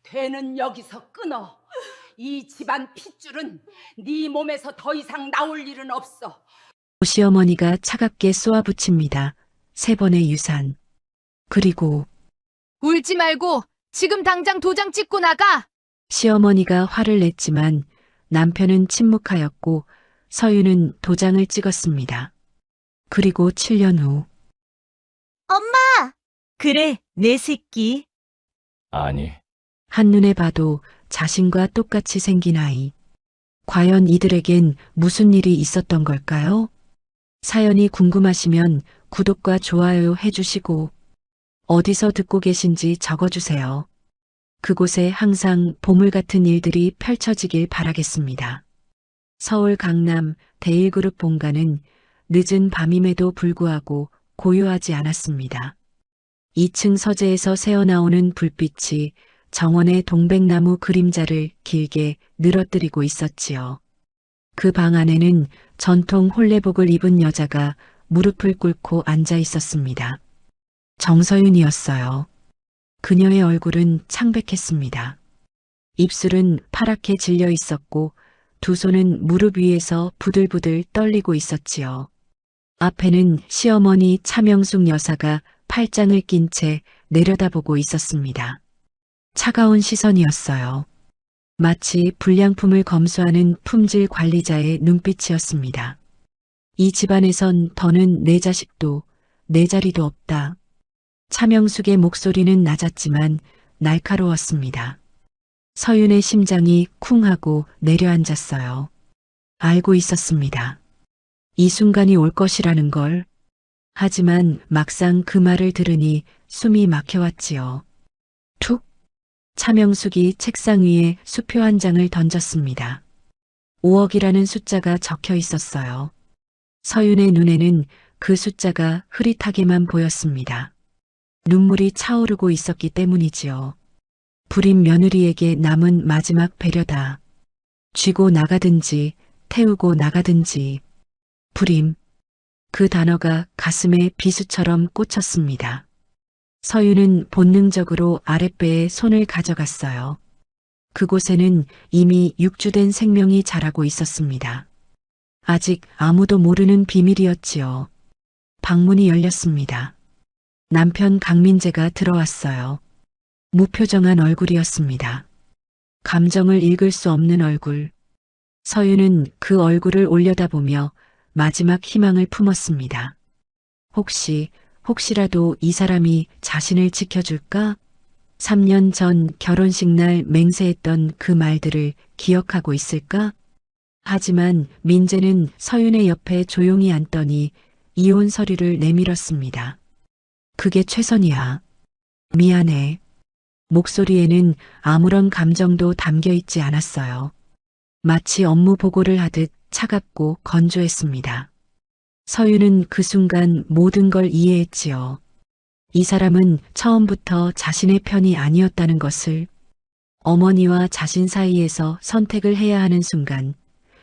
되는 여기서 끊어. 이 집안 핏줄은 네 몸에서 더 이상 나올 일은 없어. 시어머니가 차갑게 쏘아붙입니다. 3번의 유산. 그리고 울지 말고 지금 당장 도장 찍고 나가! 시어머니가 화를 냈지만 남편은 침묵하였고 서윤은 도장을 찍었습니다. 그리고 7년 후 엄마! 그래, 내 새끼. 아니, 한눈에 봐도 자신과 똑같이 생긴 아이. 과연 이들에겐 무슨 일이 있었던 걸까요? 사연이 궁금하시면 구독과 좋아요 해주시고 어디서 듣고 계신지 적어주세요. 그곳에 항상 보물 같은 일들이 펼쳐지길 바라겠습니다. 서울 강남 대일그룹 본가는 늦은 밤임에도 불구하고 고요하지 않았습니다. 2층 서재에서 새어나오는 불빛이 정원의 동백나무 그림자를 길게 늘어뜨리고 있었지요. 그 방 안에는 전통 홀레복을 입은 여자가 무릎을 꿇고 앉아 있었습니다. 정서윤이었어요. 그녀의 얼굴은 창백했습니다. 입술은 파랗게 질려 있었고 두 손은 무릎 위에서 부들부들 떨리고 있었지요. 앞에는 시어머니 차명숙 여사가 팔짱을 낀 채 내려다보고 있었습니다. 차가운 시선이었어요. 마치 불량품을 검수하는 품질 관리자의 눈빛이었습니다. 이 집안에선 더는 내 자식도 내 자리도 없다. 차명숙의 목소리는 낮았지만 날카로웠습니다. 서윤의 심장이 쿵 하고 내려앉았어요. 알고 있었습니다. 이 순간이 올 것이라는 걸. 하지만 막상 그 말을 들으니 숨이 막혀왔지요. 툭! 차명숙이 책상 위에 수표 한 장을 던졌습니다. 5억이라는 숫자가 적혀 있었어요. 서윤의 눈에는 그 숫자가 흐릿하게만 보였습니다. 눈물이 차오르고 있었기 때문이지요. 불임 며느리에게 남은 마지막 배려다. 쥐고 나가든지 태우고 나가든지. 불임. 그 단어가 가슴에 비수처럼 꽂혔습니다. 서윤은 본능적으로 아랫배에 손을 가져갔어요. 그곳에는 이미 육주된 생명이 자라고 있었습니다. 아직 아무도 모르는 비밀이었지요. 방문이 열렸습니다. 남편 강민재가 들어왔어요. 무표정한 얼굴이었습니다. 감정을 읽을 수 없는 얼굴. 서윤은 그 얼굴을 올려다보며 마지막 희망을 품었습니다. 혹시라도 이 사람이 자신을 지켜줄까? 3년 전 결혼식 날 맹세했던 그 말들을 기억하고 있을까? 하지만 민재는 서윤의 옆에 조용히 앉더니 이혼 서류를 내밀었습니다. 그게 최선이야. 미안해. 목소리에는 아무런 감정도 담겨 있지 않았어요. 마치 업무 보고를 하듯 차갑고 건조했습니다. 서윤은 그 순간 모든 걸 이해했지요. 이 사람은 처음부터 자신의 편이 아니었다는 것을, 어머니와 자신 사이에서 선택을 해야 하는 순간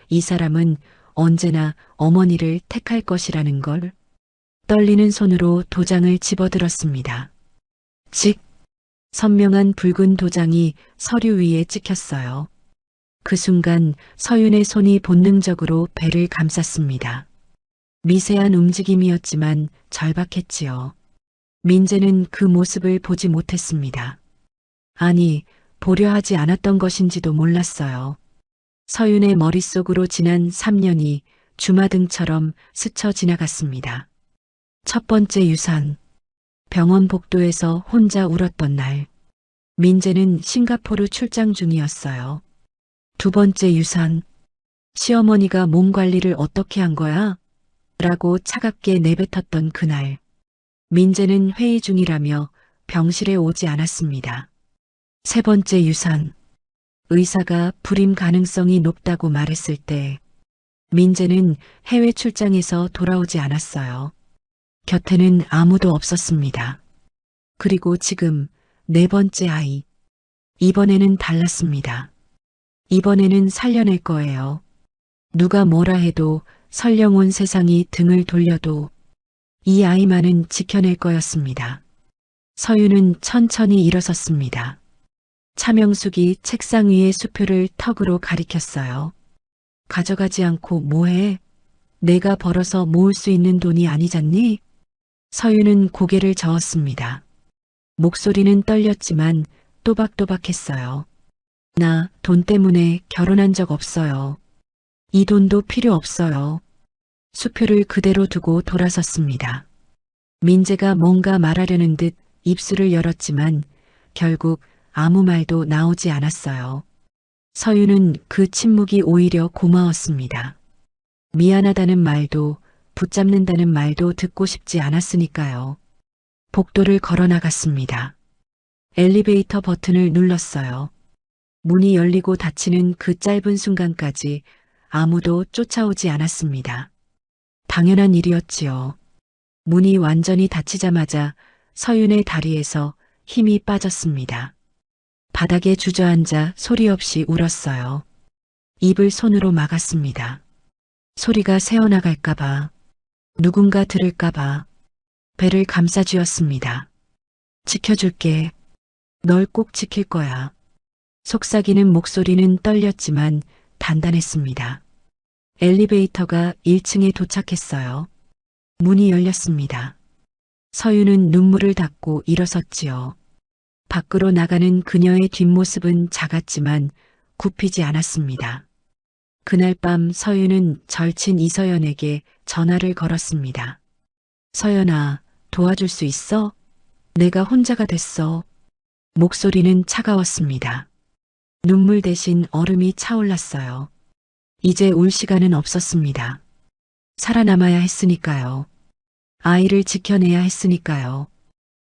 이 사람은 언제나 어머니를 택할 것이라는 걸. 떨리는 손으로 도장을 집어들었습니다. 직! 선명한 붉은 도장이 서류 위에 찍혔어요. 그 순간 서윤의 손이 본능적으로 배를 감쌌습니다. 미세한 움직임이었지만 절박했지요. 민재는 그 모습을 보지 못했습니다. 아니, 보려 하지 않았던 것인지도 몰랐어요. 서윤의 머릿속으로 지난 3년이 주마등처럼 스쳐 지나갔습니다. 첫 번째 유산. 병원 복도에서 혼자 울었던 날. 민재는 싱가포르 출장 중이었어요. 두 번째 유산. 시어머니가 몸 관리를 어떻게 한 거야? 라고 차갑게 내뱉었던 그날. 민재는 회의 중이라며 병실에 오지 않았습니다. 세 번째 유산. 의사가 불임 가능성이 높다고 말했을 때 민재는 해외 출장에서 돌아오지 않았어요. 곁에는 아무도 없었습니다. 그리고 지금 네 번째 아이. 이번에는 달랐습니다. 이번에는 살려낼 거예요. 누가 뭐라 해도 설령 온 세상이 등을 돌려도 이 아이만은 지켜낼 거였습니다. 서윤은 천천히 일어섰습니다. 차명숙이 책상 위의 수표를 턱으로 가리켰어요. 가져가지 않고 뭐해? 내가 벌어서 모을 수 있는 돈이 아니잖니? 서윤은 고개를 저었습니다. 목소리는 떨렸지만 또박또박했어요. 나 돈 때문에 결혼한 적 없어요. 이 돈도 필요 없어요. 수표를 그대로 두고 돌아섰습니다. 민재가 뭔가 말하려는 듯 입술을 열었지만 결국 아무 말도 나오지 않았어요. 서윤은 그 침묵이 오히려 고마웠습니다. 미안하다는 말도 붙잡는다는 말도 듣고 싶지 않았으니까요. 복도를 걸어 나갔습니다. 엘리베이터 버튼을 눌렀어요. 문이 열리고 닫히는 그 짧은 순간까지 아무도 쫓아오지 않았습니다. 당연한 일이었지요. 문이 완전히 닫히자마자 서윤의 다리에서 힘이 빠졌습니다. 바닥에 주저앉아 소리 없이 울었어요. 입을 손으로 막았습니다. 소리가 새어나갈까봐, 누군가 들을까봐 배를 감싸쥐었습니다. 지켜줄게. 널 꼭 지킬 거야. 속삭이는 목소리는 떨렸지만 단단했습니다. 엘리베이터가 1층에 도착했어요. 문이 열렸습니다. 서윤은 눈물을 닦고 일어섰지요. 밖으로 나가는 그녀의 뒷모습은 작았지만 굽히지 않았습니다. 그날 밤 서윤은 절친 이서연에게 전화를 걸었습니다. 서연아, 도와줄 수 있어? 내가 혼자가 됐어. 목소리는 차가웠습니다. 눈물 대신 얼음이 차올랐어요. 이제 울 시간은 없었습니다. 살아남아야 했으니까요. 아이를 지켜내야 했으니까요.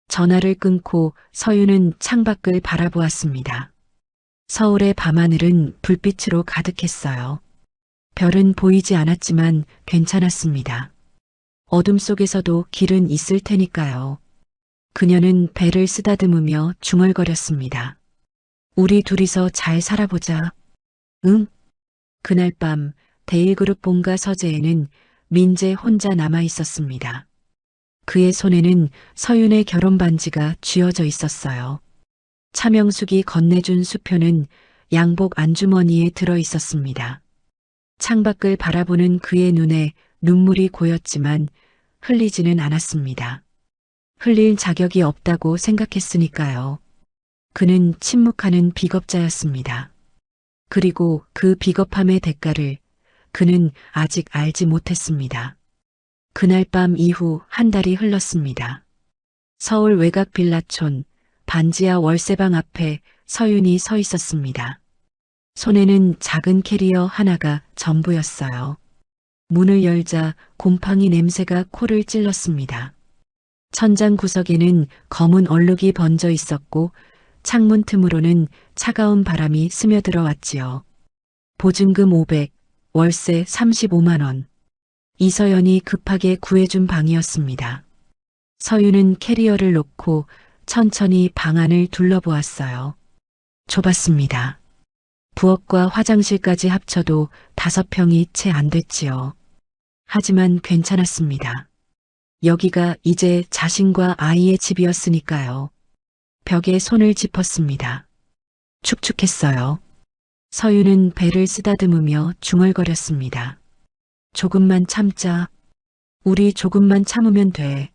전화를 끊고 서윤은 창밖을 바라보았습니다. 서울의 밤하늘은 불빛으로 가득했어요. 별은 보이지 않았지만 괜찮았습니다. 어둠 속에서도 길은 있을 테니까요. 그녀는 배를 쓰다듬으며 중얼거렸습니다. 우리 둘이서 잘 살아보자. 응? 그날 밤 데일그룹 본가 서재에는 민재 혼자 남아 있었습니다. 그의 손에는 서윤의 결혼 반지가 쥐어져 있었어요. 차명숙이 건네준 수표는 양복 안주머니에 들어 있었습니다. 창밖을 바라보는 그의 눈에 눈물이 고였지만 흘리지는 않았습니다. 흘릴 자격이 없다고 생각했으니까요. 그는 침묵하는 비겁자였습니다. 그리고 그 비겁함의 대가를 그는 아직 알지 못했습니다. 그날 밤 이후 한 달이 흘렀습니다. 서울 외곽 빌라촌 반지하 월세방 앞에 서윤이 서 있었습니다. 손에는 작은 캐리어 하나가 전부였어요. 문을 열자 곰팡이 냄새가 코를 찔렀습니다. 천장 구석에는 검은 얼룩이 번져 있었고 창문 틈으로는 차가운 바람이 스며들어 왔지요. 보증금 500, 월세 35만 원. 이서연이 급하게 구해준 방이었습니다. 서윤은 캐리어를 놓고 천천히 방 안을 둘러보았어요. 좁았습니다. 부엌과 화장실까지 합쳐도 5평이 채 안 됐지요. 하지만 괜찮았습니다. 여기가 이제 자신과 아이의 집이었으니까요. 벽에 손을 짚었습니다. 축축했어요. 서윤은 배를 쓰다듬으며 중얼거렸습니다. 조금만 참자. 우리 조금만 참으면 돼.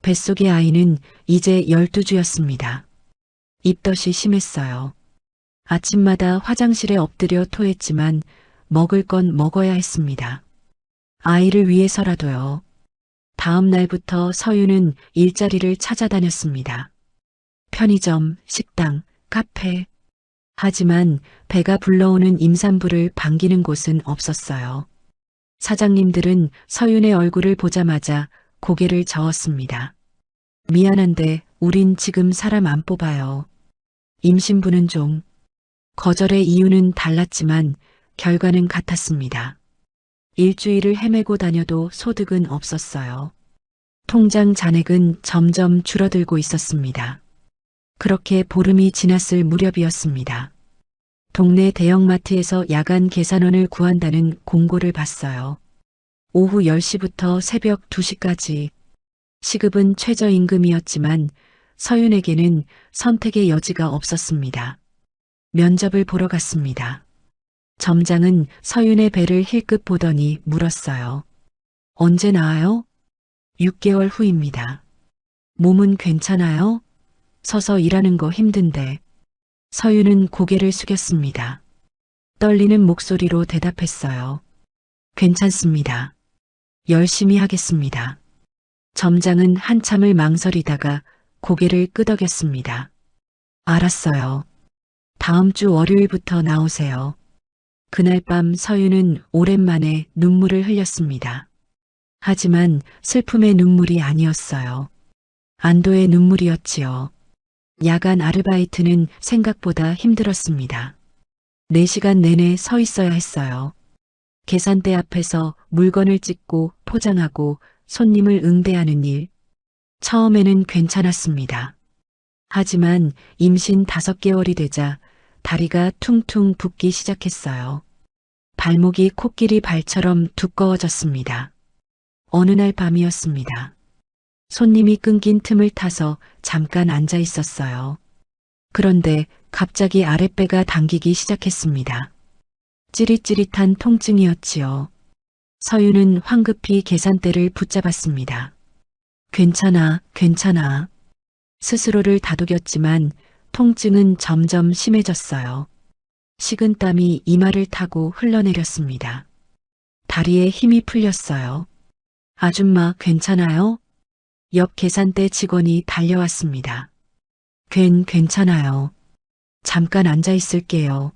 뱃속의 아이는 이제 12주였습니다. 입덧이 심했어요. 아침마다 화장실에 엎드려 토했지만 먹을 건 먹어야 했습니다. 아이를 위해서라도요. 다음 날부터 서윤은 일자리를 찾아다녔습니다. 편의점, 식당, 카페. 하지만 배가 불러오는 임산부를 반기는 곳은 없었어요. 사장님들은 서윤의 얼굴을 보자마자 고개를 저었습니다. 미안한데 우린 지금 사람 안 뽑아요. 임신부는 좀. 거절의 이유는 달랐지만 결과는 같았습니다. 일주일을 헤매고 다녀도 소득은 없었어요. 통장 잔액은 점점 줄어들고 있었습니다. 그렇게 보름이 지났을 무렵이었습니다. 동네 대형마트에서 야간 계산원을 구한다는 공고를 봤어요. 오후 10시부터 새벽 2시까지. 시급은 최저임금이었지만 서윤에게는 선택의 여지가 없었습니다. 면접을 보러 갔습니다. 점장은 서윤의 배를 힐끗 보더니 물었어요. 언제 나와요? 6개월 후입니다. 몸은 괜찮아요? 서서 일하는 거 힘든데. 서윤은 고개를 숙였습니다. 떨리는 목소리로 대답했어요. 괜찮습니다. 열심히 하겠습니다. 점장은 한참을 망설이다가 고개를 끄덕였습니다. 알았어요. 다음 주 월요일부터 나오세요. 그날 밤 서윤은 오랜만에 눈물을 흘렸습니다. 하지만 슬픔의 눈물이 아니었어요. 안도의 눈물이었지요. 야간 아르바이트는 생각보다 힘들었습니다. 4시간 내내 서 있어야 했어요. 계산대 앞에서 물건을 찍고 포장하고 손님을 응대하는 일. 처음에는 괜찮았습니다. 하지만 임신 5개월이 되자 다리가 퉁퉁 붓기 시작했어요. 발목이 코끼리 발처럼 두꺼워졌습니다. 어느 날 밤이었습니다. 손님이 끊긴 틈을 타서 잠깐 앉아 있었어요. 그런데 갑자기 아랫배가 당기기 시작했습니다. 찌릿찌릿한 통증이었지요. 서윤은 황급히 계산대를 붙잡았습니다. 괜찮아, 괜찮아. 스스로를 다독였지만 통증은 점점 심해졌어요. 식은땀이 이마를 타고 흘러내렸습니다. 다리에 힘이 풀렸어요. 아줌마 괜찮아요? 옆 계산대 직원이 달려왔습니다. 괜찮아요. 잠깐 앉아 있을게요.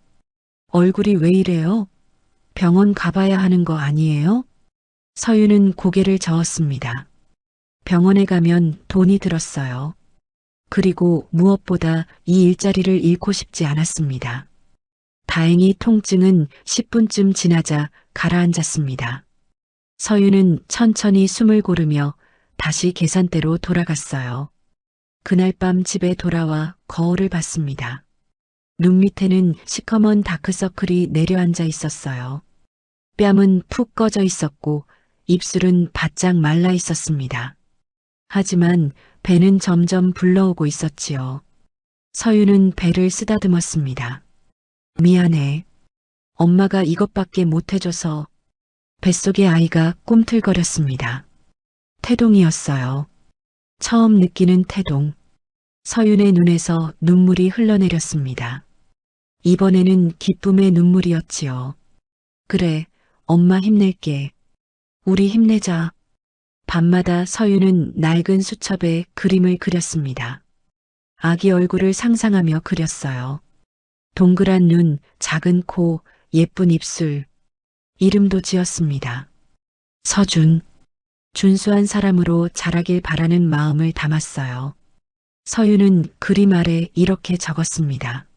얼굴이 왜 이래요? 병원 가봐야 하는 거 아니에요? 서윤은 고개를 저었습니다. 병원에 가면 돈이 들었어요. 그리고 무엇보다 이 일자리를 잃고 싶지 않았습니다. 다행히 통증은 10분쯤 지나자 가라앉았습니다. 서윤은 천천히 숨을 고르며 다시 계산대로 돌아갔어요. 그날 밤 집에 돌아와 거울을 봤습니다. 눈 밑에는 시커먼 다크서클이 내려앉아 있었어요. 뺨은 푹 꺼져 있었고 입술은 바짝 말라 있었습니다. 하지만 배는 점점 불러오고 있었지요. 서윤은 배를 쓰다듬었습니다. 미안해. 엄마가 이것밖에 못해줘서. 뱃속의 아이가 꿈틀거렸습니다. 태동이었어요. 처음 느끼는 태동. 서윤의 눈에서 눈물이 흘러내렸습니다. 이번에는 기쁨의 눈물이었지요. 그래, 엄마 힘낼게. 우리 힘내자. 밤마다 서윤은 낡은 수첩에 그림을 그렸습니다. 아기 얼굴을 상상하며 그렸어요. 동그란 눈, 작은 코, 예쁜 입술. 이름도 지었습니다. 서준. 준수한 사람으로 자라길 바라는 마음을 담았어요. 서윤은 그림 아래 이렇게 적었습니다.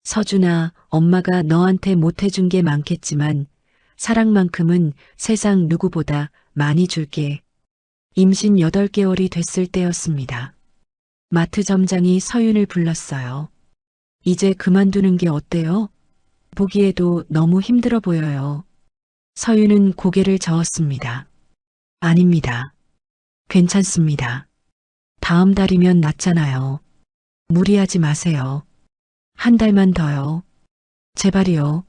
서준아, 엄마가 너한테 못해준 게 많겠지만 사랑만큼은 세상 누구보다 많이 줄게. 임신 8개월이 됐을 때였습니다. 마트 점장이 서윤을 불렀어요. 이제 그만두는 게 어때요? 보기에도 너무 힘들어 보여요. 서윤은 고개를 저었습니다. 아닙니다. 괜찮습니다. 다음 달이면 낫잖아요. 무리하지 마세요. 한 달만 더요. 제발이요.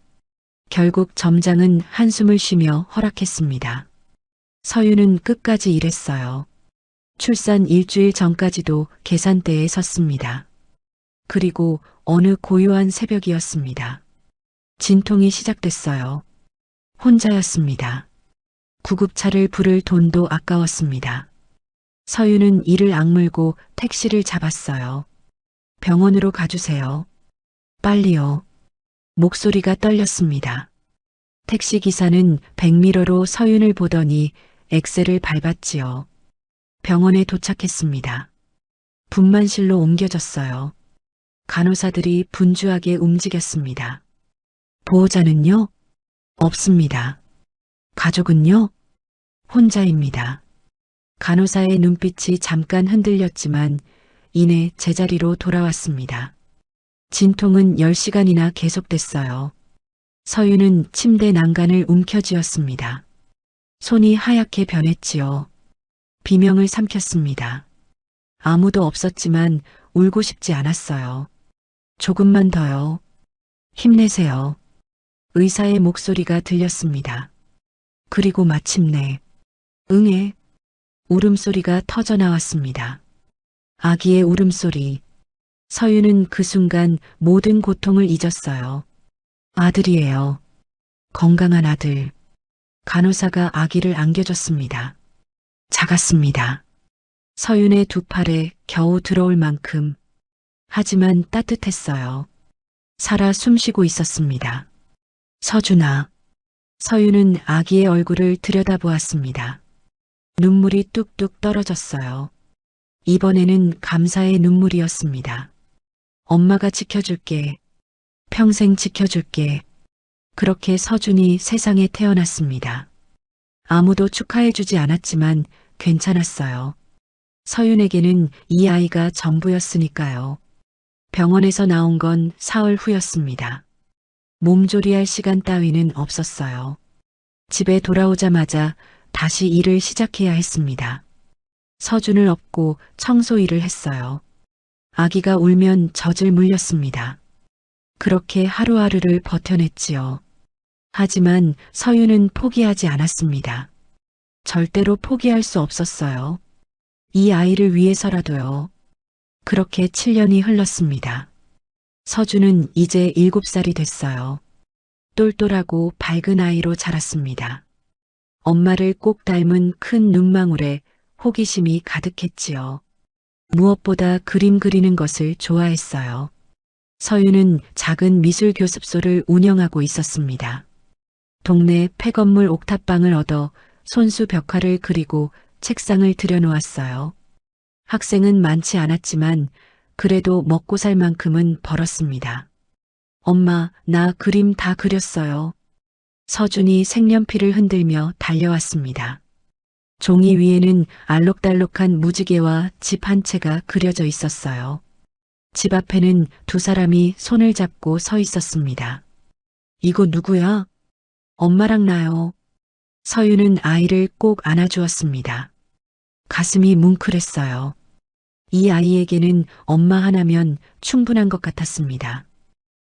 결국 점장은 한숨을 쉬며 허락했습니다. 서윤은 끝까지 일했어요. 출산 일주일 전까지도 계산대에 섰습니다. 그리고 어느 고요한 새벽이었습니다. 진통이 시작됐어요. 혼자였습니다. 구급차를 부를 돈도 아까웠습니다. 서윤은 이를 악물고 택시를 잡았어요. 병원으로 가주세요. 빨리요. 목소리가 떨렸습니다. 택시기사는 백미러로 서윤을 보더니 엑셀을 밟았지요. 병원에 도착했습니다. 분만실로 옮겨졌어요. 간호사들이 분주하게 움직였습니다. 보호자는요? 없습니다. 가족은요? 혼자입니다. 간호사의 눈빛이 잠깐 흔들렸지만 이내 제자리로 돌아왔습니다. 진통은 10시간이나 계속됐어요. 서윤은 침대 난간을 움켜쥐었습니다. 손이 하얗게 변했지요. 비명을 삼켰습니다. 아무도 없었지만 울고 싶지 않았어요. 조금만 더요. 힘내세요. 의사의 목소리가 들렸습니다. 그리고 마침내 응애 울음소리가 터져 나왔습니다. 아기의 울음소리. 서유는 그 순간 모든 고통을 잊었어요. 아들이에요. 건강한 아들. 간호사가 아기를 안겨줬습니다. 작았습니다. 서윤의 두 팔에 겨우 들어올 만큼. 하지만 따뜻했어요. 살아 숨쉬고 있었습니다. 서준아. 서윤은 아기의 얼굴을 들여다보았습니다. 눈물이 뚝뚝 떨어졌어요. 이번에는 감사의 눈물이었습니다. 엄마가 지켜줄게. 평생 지켜줄게. 그렇게 서준이 세상에 태어났습니다. 아무도 축하해주지 않았지만 괜찮았어요. 서윤에게는 이 아이가 전부였으니까요. 병원에서 나온 건 사흘 후였습니다. 몸조리할 시간 따위는 없었어요. 집에 돌아오자마자 다시 일을 시작해야 했습니다. 서준을 업고 청소 일을 했어요. 아기가 울면 젖을 물렸습니다. 그렇게 하루하루를 버텨냈지요. 하지만 서윤은 포기하지 않았습니다. 절대로 포기할 수 없었어요. 이 아이를 위해서라도요. 그렇게 7년이 흘렀습니다. 서준은 이제 7살이 됐어요. 똘똘하고 밝은 아이로 자랐습니다. 엄마를 꼭 닮은 큰 눈망울에 호기심이 가득했지요. 무엇보다 그림 그리는 것을 좋아했어요. 서윤은 작은 미술 교습소를 운영하고 있었습니다. 동네 폐건물 옥탑방을 얻어 손수 벽화를 그리고 책상을 들여놓았어요. 학생은 많지 않았지만 그래도 먹고 살 만큼은 벌었습니다. 엄마, 나 그림 다 그렸어요. 서준이 색연필을 흔들며 달려왔습니다. 종이 위에는 알록달록한 무지개와 집 한 채가 그려져 있었어요. 집 앞에는 두 사람이 손을 잡고 서 있었습니다. 이거 누구야? 엄마랑 나요. 서윤은 아이를 꼭 안아주었습니다. 가슴이 뭉클했어요. 이 아이에게는 엄마 하나면 충분한 것 같았습니다.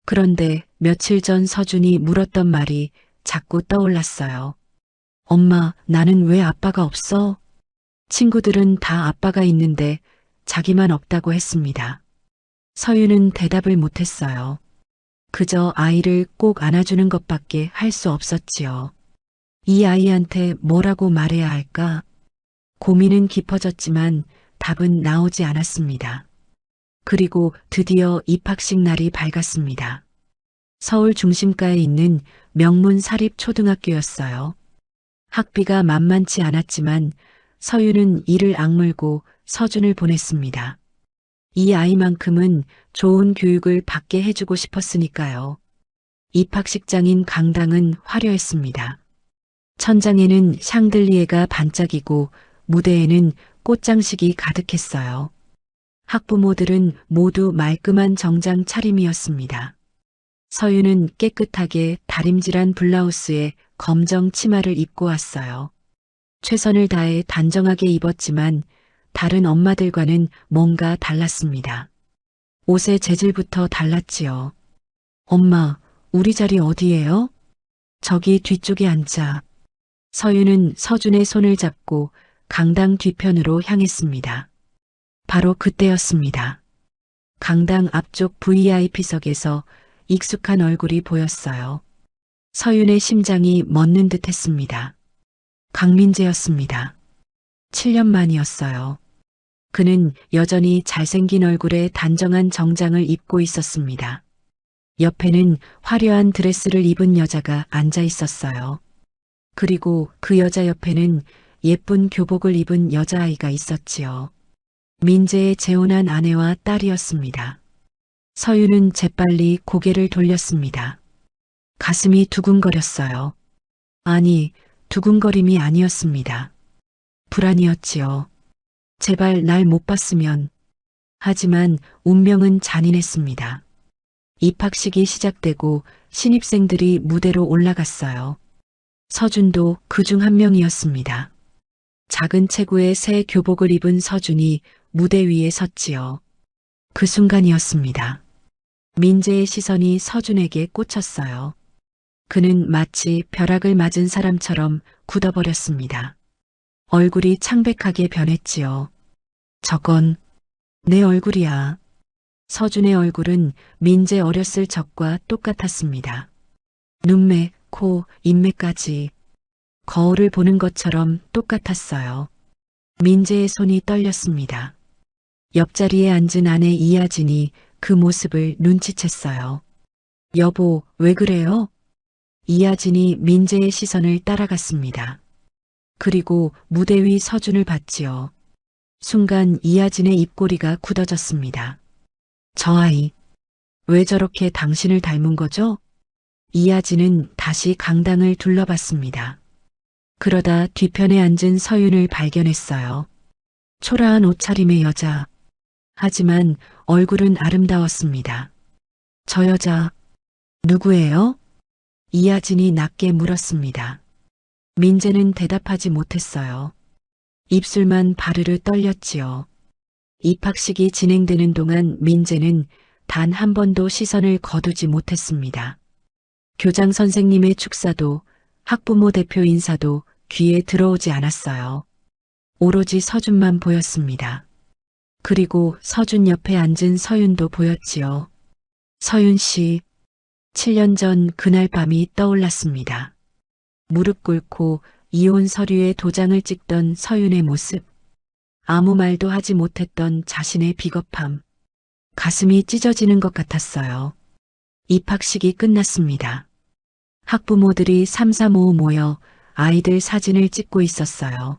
그런데 며칠 전 서준이 물었던 말이 자꾸 떠올랐어요. 엄마, 나는 왜 아빠가 없어? 친구들은 다 아빠가 있는데 자기만 없다고 했습니다. 서윤은 대답을 못했어요. 그저 아이를 꼭 안아주는 것밖에 할 수 없었지요. 이 아이한테 뭐라고 말해야 할까? 고민은 깊어졌지만 답은 나오지 않았습니다. 그리고 드디어 입학식 날이 밝았습니다. 서울 중심가에 있는 명문 사립초등학교였어요. 학비가 만만치 않았지만 서윤은 이를 악물고 서준을 보냈습니다. 이 아이만큼은 좋은 교육을 받게 해주고 싶었으니까요. 입학식장인 강당은 화려했습니다. 천장에는 샹들리에가 반짝이고 무대에는 꽃장식이 가득했어요. 학부모들은 모두 말끔한 정장 차림이었습니다. 서윤은 깨끗하게 다림질한 블라우스에 검정 치마를 입고 왔어요. 최선을 다해 단정하게 입었지만 다른 엄마들과는 뭔가 달랐습니다. 옷의 재질부터 달랐지요. 엄마, 우리 자리 어디예요? 저기 뒤쪽에 앉아. 서윤은 서준의 손을 잡고 강당 뒤편으로 향했습니다. 바로 그때였습니다. 강당 앞쪽 VIP석에서 익숙한 얼굴이 보였어요. 서윤의 심장이 멎는 듯 했습니다. 강민재였습니다. 7년 만이었어요. 그는 여전히 잘생긴 얼굴에 단정한 정장을 입고 있었습니다. 옆에는 화려한 드레스를 입은 여자가 앉아 있었어요. 그리고 그 여자 옆에는 예쁜 교복을 입은 여자아이가 있었지요. 민재의 재혼한 아내와 딸이었습니다. 서윤은 재빨리 고개를 돌렸습니다. 가슴이 두근거렸어요. 아니, 두근거림이 아니었습니다. 불안이었지요. 제발 날 못 봤으면. 하지만 운명은 잔인했습니다. 입학식이 시작되고 신입생들이 무대로 올라갔어요. 서준도 그중 한 명이었습니다. 작은 체구의 새 교복을 입은 서준이 무대 위에 섰지요. 그 순간이었습니다. 민재의 시선이 서준에게 꽂혔어요. 그는 마치 벼락을 맞은 사람처럼 굳어버렸습니다. 얼굴이 창백하게 변했지요. 저건 내 얼굴이야. 서준의 얼굴은 민재 어렸을 적과 똑같았습니다. 눈매, 코, 인매까지 거울을 보는 것처럼 똑같았어요. 민재의 손이 떨렸습니다. 옆자리에 앉은 아내 이하진이 그 모습을 눈치챘어요. 여보, 왜 그래요? 이하진이 민재의 시선을 따라갔습니다. 그리고 무대 위 서준을 봤지요. 순간 이하진의 입꼬리가 굳어졌습니다. 저 아이, 왜 저렇게 당신을 닮은 거죠? 이하진은 다시 강당을 둘러봤습니다. 그러다 뒤편에 앉은 서윤을 발견했어요. 초라한 옷차림의 여자. 하지만 얼굴은 아름다웠습니다. 저 여자, 누구예요? 이하진이 낮게 물었습니다. 민재는 대답하지 못했어요. 입술만 바르르 떨렸지요. 입학식이 진행되는 동안 민재는 단 한 번도 시선을 거두지 못했습니다. 교장 선생님의 축사도 학부모 대표 인사도 귀에 들어오지 않았어요. 오로지 서준만 보였습니다. 그리고 서준 옆에 앉은 서윤도 보였지요. 서윤 씨, 7년 전 그날 밤이 떠올랐습니다. 무릎 꿇고 이혼 서류에 도장을 찍던 서윤의 모습. 아무 말도 하지 못했던 자신의 비겁함. 가슴이 찢어지는 것 같았어요. 입학식이 끝났습니다. 학부모들이 삼삼오오 모여 아이들 사진을 찍고 있었어요.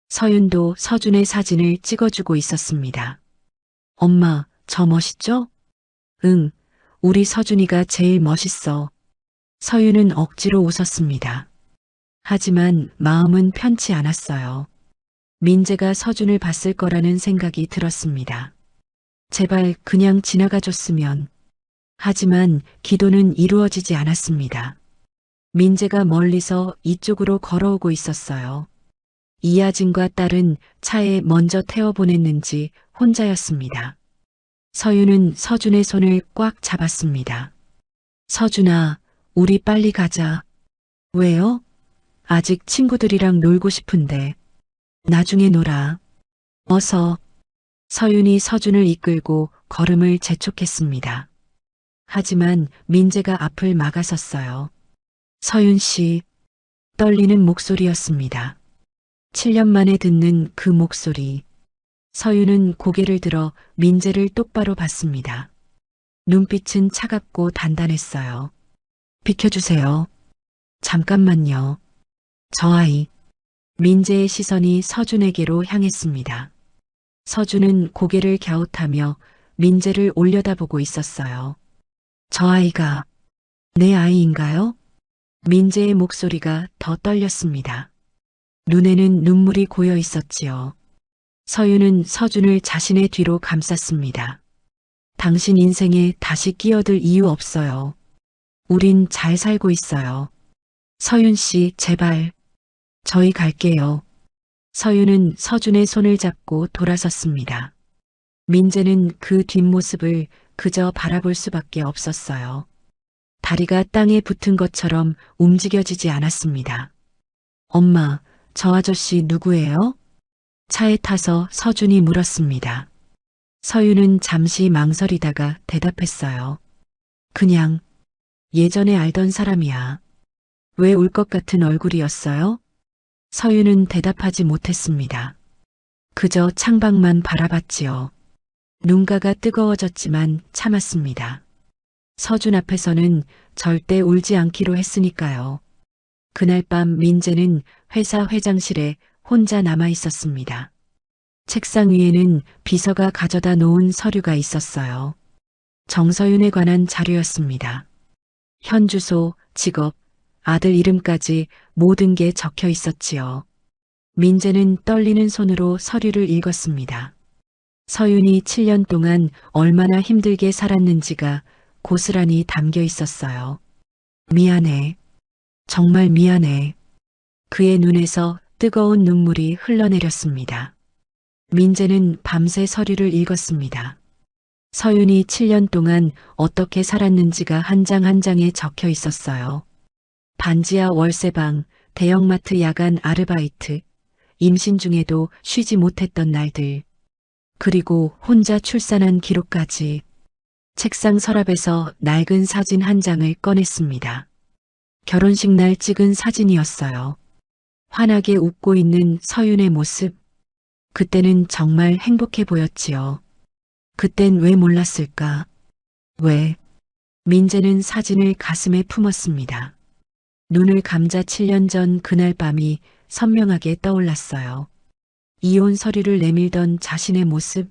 서윤도 서준의 사진을 찍어주고 있었습니다. 엄마, 저 멋있죠? 응, 우리 서준이가 제일 멋있어. 서윤은 억지로 웃었습니다. 하지만 마음은 편치 않았어요. 민재가 서준을 봤을 거라는 생각이 들었습니다. 제발 그냥 지나가줬으면. 하지만 기도는 이루어지지 않았습니다. 민재가 멀리서 이쪽으로 걸어오고 있었어요. 이하진과 딸은 차에 먼저 태워보냈는지 혼자였습니다. 서윤은 서준의 손을 꽉 잡았습니다. 서준아, 우리 빨리 가자. 왜요? 아직 친구들이랑 놀고 싶은데. 나중에 놀아. 어서. 서윤이 서준을 이끌고 걸음을 재촉했습니다. 하지만 민재가 앞을 막아섰어요. 서윤 씨, 떨리는 목소리였습니다. 7년 만에 듣는 그 목소리. 서윤은 고개를 들어 민재를 똑바로 봤습니다. 눈빛은 차갑고 단단했어요. 비켜주세요. 잠깐만요. 저 아이. 민재의 시선이 서준에게로 향했습니다. 서준은 고개를 갸웃하며 민재를 올려다보고 있었어요. 저 아이가 내 아이인가요? 민재의 목소리가 더 떨렸습니다. 눈에는 눈물이 고여 있었지요. 서윤은 서준을 자신의 뒤로 감쌌습니다. 당신 인생에 다시 끼어들 이유 없어요. 우린 잘 살고 있어요. 서윤 씨, 제발. 저희 갈게요. 서윤은 서준의 손을 잡고 돌아섰습니다. 민재는 그 뒷모습을 그저 바라볼 수밖에 없었어요. 다리가 땅에 붙은 것처럼 움직여지지 않았습니다. 엄마, 저 아저씨 누구예요? 차에 타서 서준이 물었습니다. 서윤은 잠시 망설이다가 대답했어요. 그냥 예전에 알던 사람이야. 왜 울 것 같은 얼굴이었어요? 서윤은 대답하지 못했습니다. 그저 창밖만 바라봤지요. 눈가가 뜨거워졌지만 참았습니다. 서준 앞에서는 절대 울지 않기로 했으니까요. 그날 밤 민재는 회사 회장실에 혼자 남아 있었습니다. 책상 위에는 비서가 가져다 놓은 서류가 있었어요. 정서윤에 관한 자료였습니다. 현 주소, 직업, 아들 이름까지 모든 게 적혀 있었지요. 민재는 떨리는 손으로 서류를 읽었습니다. 서윤이 7년 동안 얼마나 힘들게 살았는지가 고스란히 담겨 있었어요. 미안해. 정말 미안해. 그의 눈에서 뜨거운 눈물이 흘러내렸습니다. 민재는 밤새 서류를 읽었습니다. 서윤이 7년 동안 어떻게 살았는지가 한 장 한 장에 적혀 있었어요. 반지하 월세방, 대형마트 야간 아르바이트, 임신 중에도 쉬지 못했던 날들, 그리고 혼자 출산한 기록까지. 책상 서랍에서 낡은 사진 한 장을 꺼냈습니다. 결혼식 날 찍은 사진이었어요. 환하게 웃고 있는 서윤의 모습. 그때는 정말 행복해 보였지요. 그땐 왜 몰랐을까? 왜? 민재는 사진을 가슴에 품었습니다. 눈을 감자 7년 전 그날 밤이 선명하게 떠올랐어요. 이혼 서류를 내밀던 자신의 모습,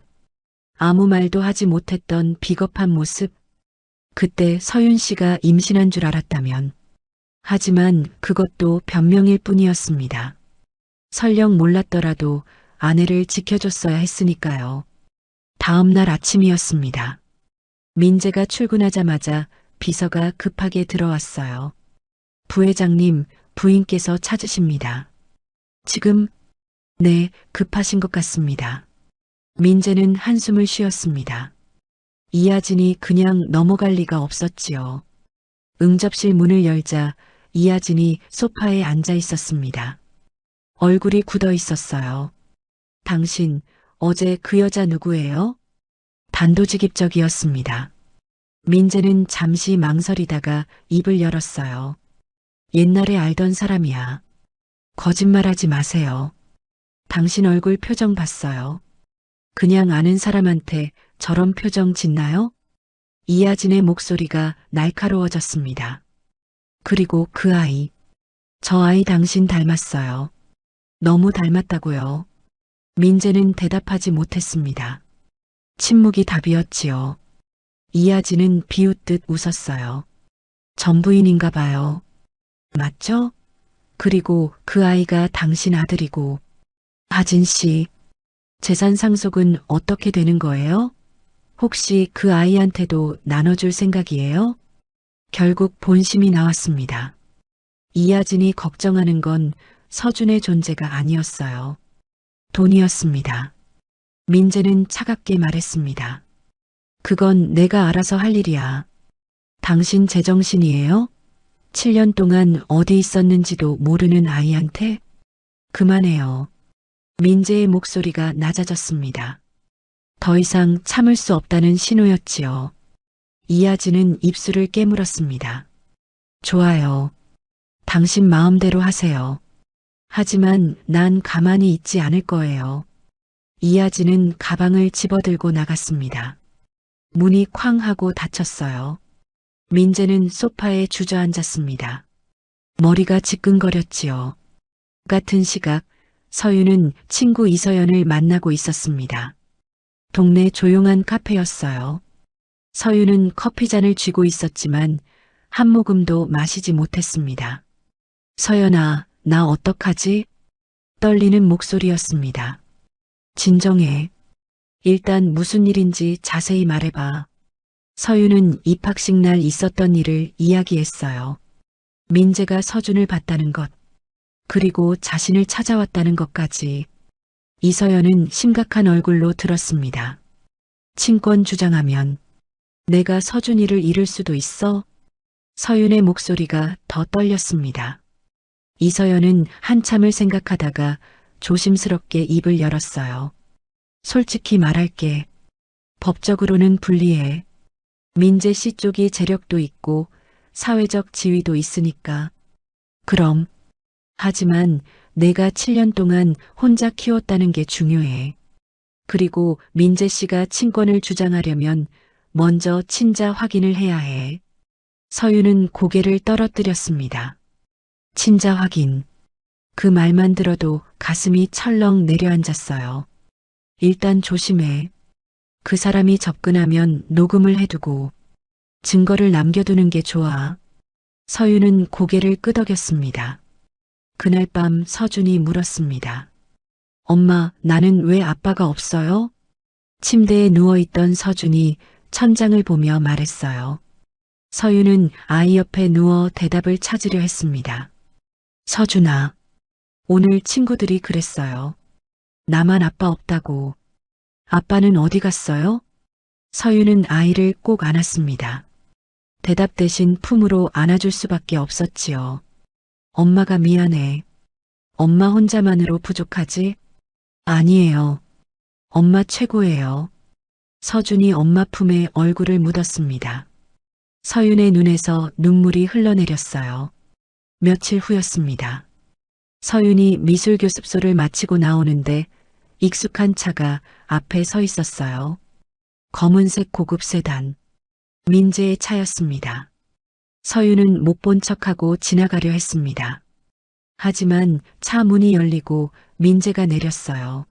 아무 말도 하지 못했던 비겁한 모습. 그때 서윤 씨가 임신한 줄 알았다면. 하지만 그것도 변명일 뿐이었습니다. 설령 몰랐더라도 아내를 지켜줬어야 했으니까요. 다음 날 아침이었습니다. 민재가 출근하자마자 비서가 급하게 들어왔어요. 부회장님, 부인께서 찾으십니다. 지금? 네, 급하신 것 같습니다. 민재는 한숨을 쉬었습니다. 이하진이 그냥 넘어갈 리가 없었지요. 응접실 문을 열자 이하진이 소파에 앉아 있었습니다. 얼굴이 굳어 있었어요. 당신, 어제 그 여자 누구예요? 단도직입적이었습니다. 민재는 잠시 망설이다가 입을 열었어요. 옛날에 알던 사람이야. 거짓말하지 마세요. 당신 얼굴 표정 봤어요. 그냥 아는 사람한테 저런 표정 짓나요? 이하진의 목소리가 날카로워졌습니다. 그리고 그 아이. 저 아이 당신 닮았어요. 너무 닮았다고요. 민재는 대답하지 못했습니다. 침묵이 답이었지요. 이하진은 비웃듯 웃었어요. 전부인인가 봐요. 맞죠? 그리고 그 아이가 당신 아들이고. 하진 씨, 재산 상속은 어떻게 되는 거예요? 혹시 그 아이한테도 나눠줄 생각이에요? 결국 본심이 나왔습니다. 이하진이 걱정하는 건 서준의 존재가 아니었어요. 돈이었습니다. 민재는 차갑게 말했습니다. 그건 내가 알아서 할 일이야. 당신 제정신이에요? 7년 동안 어디 있었는지도 모르는 아이한테? 그만해요. 민재의 목소리가 낮아졌습니다. 더 이상 참을 수 없다는 신호였지요. 이하진은 입술을 깨물었습니다. 좋아요. 당신 마음대로 하세요. 하지만 난 가만히 있지 않을 거예요. 이하진은 가방을 집어들고 나갔습니다. 문이 쾅 하고 닫혔어요. 민재는 소파에 주저앉았습니다. 머리가 지끈거렸지요. 같은 시각 서윤은 친구 이서연을 만나고 있었습니다. 동네 조용한 카페였어요. 서윤은 커피잔을 쥐고 있었지만 한 모금도 마시지 못했습니다. 서연아, 나 어떡하지? 떨리는 목소리였습니다. 진정해. 일단 무슨 일인지 자세히 말해봐. 서윤은 입학식 날 있었던 일을 이야기했어요. 민재가 서준을 봤다는 것, 그리고 자신을 찾아왔다는 것까지. 이서연은 심각한 얼굴로 들었습니다. 친권 주장하면 내가 서준이를 잃을 수도 있어? 서윤의 목소리가 더 떨렸습니다. 이서연은 한참을 생각하다가 조심스럽게 입을 열었어요. 솔직히 말할게. 법적으로는 불리해. 민재 씨 쪽이 재력도 있고 사회적 지위도 있으니까. 그럼. 하지만 내가 7년 동안 혼자 키웠다는 게 중요해. 그리고 민재 씨가 친권을 주장하려면 먼저 친자 확인을 해야 해. 서윤은 고개를 떨어뜨렸습니다. 친자 확인. 그 말만 들어도 가슴이 철렁 내려앉았어요. 일단 조심해. 그 사람이 접근하면 녹음을 해두고 증거를 남겨두는 게 좋아. 서윤은 고개를 끄덕였습니다. 그날 밤 서준이 물었습니다. 엄마, 나는 왜 아빠가 없어요? 침대에 누워있던 서준이 천장을 보며 말했어요. 서윤은 아이 옆에 누워 대답을 찾으려 했습니다. 서준아, 오늘 친구들이 그랬어요. 나만 아빠 없다고. 아빠는 어디 갔어요? 서윤은 아이를 꼭 안았습니다. 대답 대신 품으로 안아줄 수밖에 없었지요. 엄마가 미안해. 엄마 혼자만으로 부족하지? 아니에요. 엄마 최고예요. 서준이 엄마 품에 얼굴을 묻었습니다. 서윤의 눈에서 눈물이 흘러내렸어요. 며칠 후였습니다. 서윤이 미술 교습소를 마치고 나오는데 익숙한 차가 앞에 서 있었어요. 검은색 고급 세단. 민재의 차였습니다. 서윤은 못 본 척하고 지나가려 했습니다. 하지만 차 문이 열리고 민재가 내렸어요.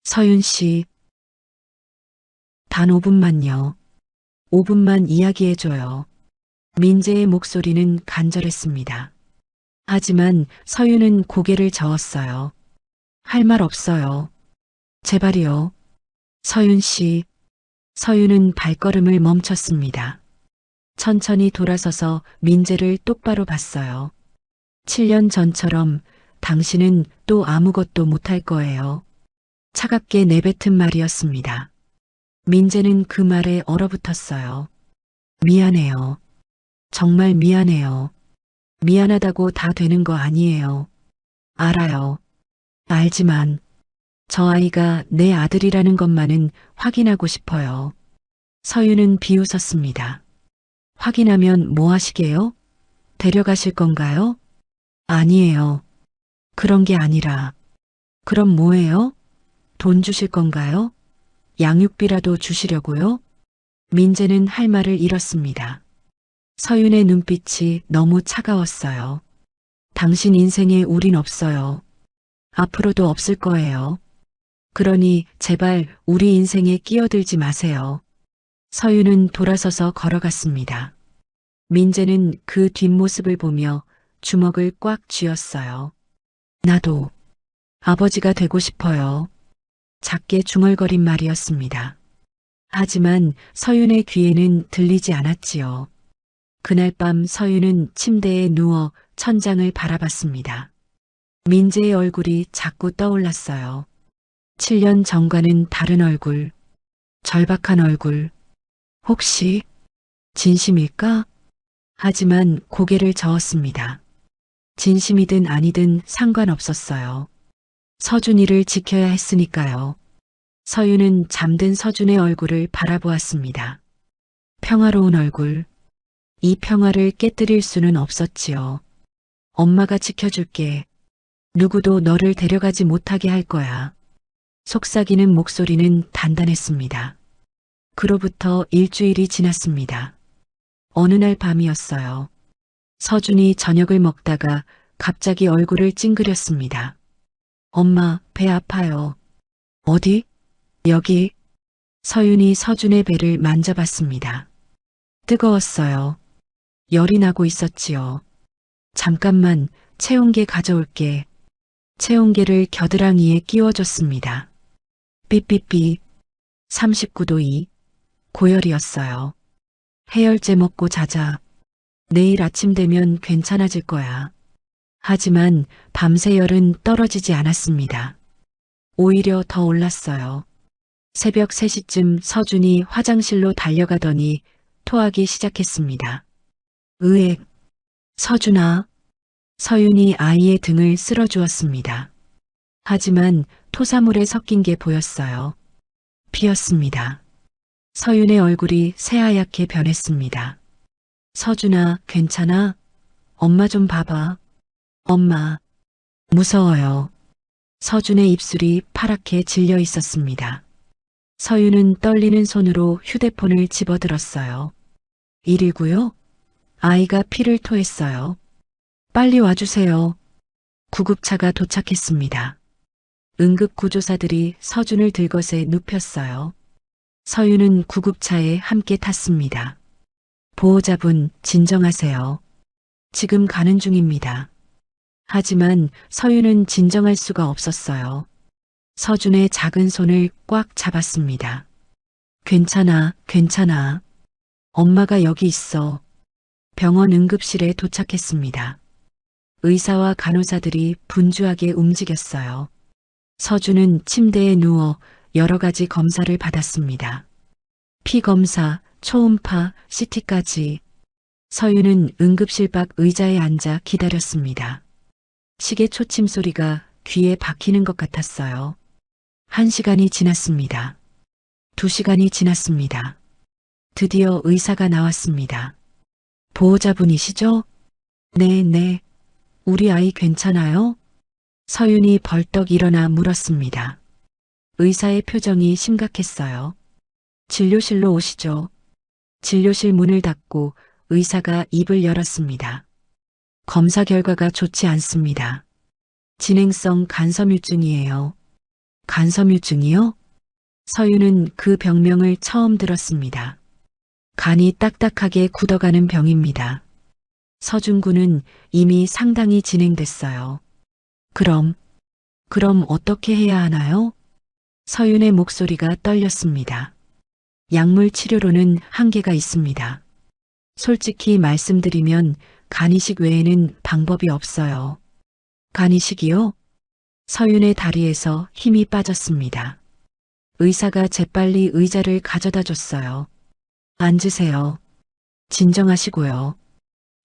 서윤 씨. 단 5분만요. 5분만 이야기해줘요. 민재의 목소리는 간절했습니다. 하지만 서윤은 고개를 저었어요. 할 말 없어요. 제발이요. 서윤 씨. 서윤은 발걸음을 멈췄습니다. 천천히 돌아서서 민재를 똑바로 봤어요. 7년 전처럼 당신은 또 아무것도 못할 거예요. 차갑게 내뱉은 말이었습니다. 민재는 그 말에 얼어붙었어요. 미안해요. 정말 미안해요. 미안하다고 다 되는 거 아니에요. 알아요. 알지만 저 아이가 내 아들이라는 것만은 확인하고 싶어요. 서윤은 비웃었습니다. 확인하면 뭐 하시게요? 데려가실 건가요? 아니에요. 그런 게 아니라. 그럼 뭐예요? 돈 주실 건가요? 양육비라도 주시려고요? 민재는 할 말을 잃었습니다. 서윤의 눈빛이 너무 차가웠어요. 당신 인생에 우린 없어요. 앞으로도 없을 거예요. 그러니 제발 우리 인생에 끼어들지 마세요. 서윤은 돌아서서 걸어갔습니다. 민재는 그 뒷모습을 보며 주먹을 꽉 쥐었어요. 나도 아버지가 되고 싶어요. 작게 중얼거린 말이었습니다. 하지만 서윤의 귀에는 들리지 않았지요. 그날 밤 서윤은 침대에 누워 천장을 바라봤습니다. 민재의 얼굴이 자꾸 떠올랐어요. 7년 전과는 다른 얼굴, 절박한 얼굴. 혹시 진심일까? 하지만 고개를 저었습니다. 진심이든 아니든 상관없었어요. 서준이를 지켜야 했으니까요. 서윤은 잠든 서준의 얼굴을 바라보았습니다. 평화로운 얼굴. 이 평화를 깨뜨릴 수는 없었지요. 엄마가 지켜줄게. 누구도 너를 데려가지 못하게 할 거야. 속삭이는 목소리는 단단했습니다. 그로부터 일주일이 지났습니다. 어느 날 밤이었어요. 서준이 저녁을 먹다가 갑자기 얼굴을 찡그렸습니다. 엄마, 배 아파요. 어디? 여기. 서윤이 서준의 배를 만져봤습니다. 뜨거웠어요. 열이 나고 있었지요. 잠깐만 체온계 가져올게. 체온계를 겨드랑이에 끼워줬습니다. 삐삐삐. 39도 2. 고열이었어요. 해열제 먹고 자자. 내일 아침 되면 괜찮아질 거야. 하지만 밤새 열은 떨어지지 않았습니다. 오히려 더 올랐어요. 새벽 3시쯤 서준이 화장실로 달려가더니 토하기 시작했습니다. 으액. 서준아. 서윤이 아이의 등을 쓸어주었습니다. 하지만 토사물에 섞인 게 보였어요. 피었습니다. 서윤의 얼굴이 새하얗게 변했습니다. 서준아, 괜찮아? 엄마 좀 봐봐. 엄마. 무서워요. 서준의 입술이 파랗게 질려 있었습니다. 서윤은 떨리는 손으로 휴대폰을 집어들었어요. 119요? 아이가 피를 토했어요. 빨리 와주세요. 구급차가 도착했습니다. 응급구조사들이 서준을 들것에 눕혔어요. 서윤은 구급차에 함께 탔습니다. 보호자분, 진정하세요. 지금 가는 중입니다. 하지만 서윤은 진정할 수가 없었어요. 서준의 작은 손을 꽉 잡았습니다. 괜찮아, 괜찮아. 엄마가 여기 있어. 병원 응급실에 도착했습니다. 의사와 간호사들이 분주하게 움직였어요. 서준은 침대에 누워 여러 가지 검사를 받았습니다. 피 검사, 초음파, CT까지. 서윤은 응급실 밖 의자에 앉아 기다렸습니다. 시계 초침 소리가 귀에 박히는 것 같았어요. 1시간이 지났습니다. 2시간이 지났습니다. 드디어 의사가 나왔습니다. 보호자분이시죠? 네. 우리 아이 괜찮아요? 서윤이 벌떡 일어나 물었습니다. 의사의 표정이 심각했어요. 진료실로 오시죠. 진료실 문을 닫고 의사가 입을 열었습니다. 검사 결과가 좋지 않습니다. 진행성 간섬유증이에요. 간섬유증이요? 서윤은 그 병명을 처음 들었습니다. 간이 딱딱하게 굳어가는 병입니다. 서준구는 이미 상당히 진행됐어요. 그럼 어떻게 해야 하나요? 서윤의 목소리가 떨렸습니다. 약물 치료로는 한계가 있습니다. 솔직히 말씀드리면 간이식 외에는 방법이 없어요. 간이식이요? 서윤의 다리에서 힘이 빠졌습니다. 의사가 재빨리 의자를 가져다 줬어요. 앉으세요. 진정하시고요.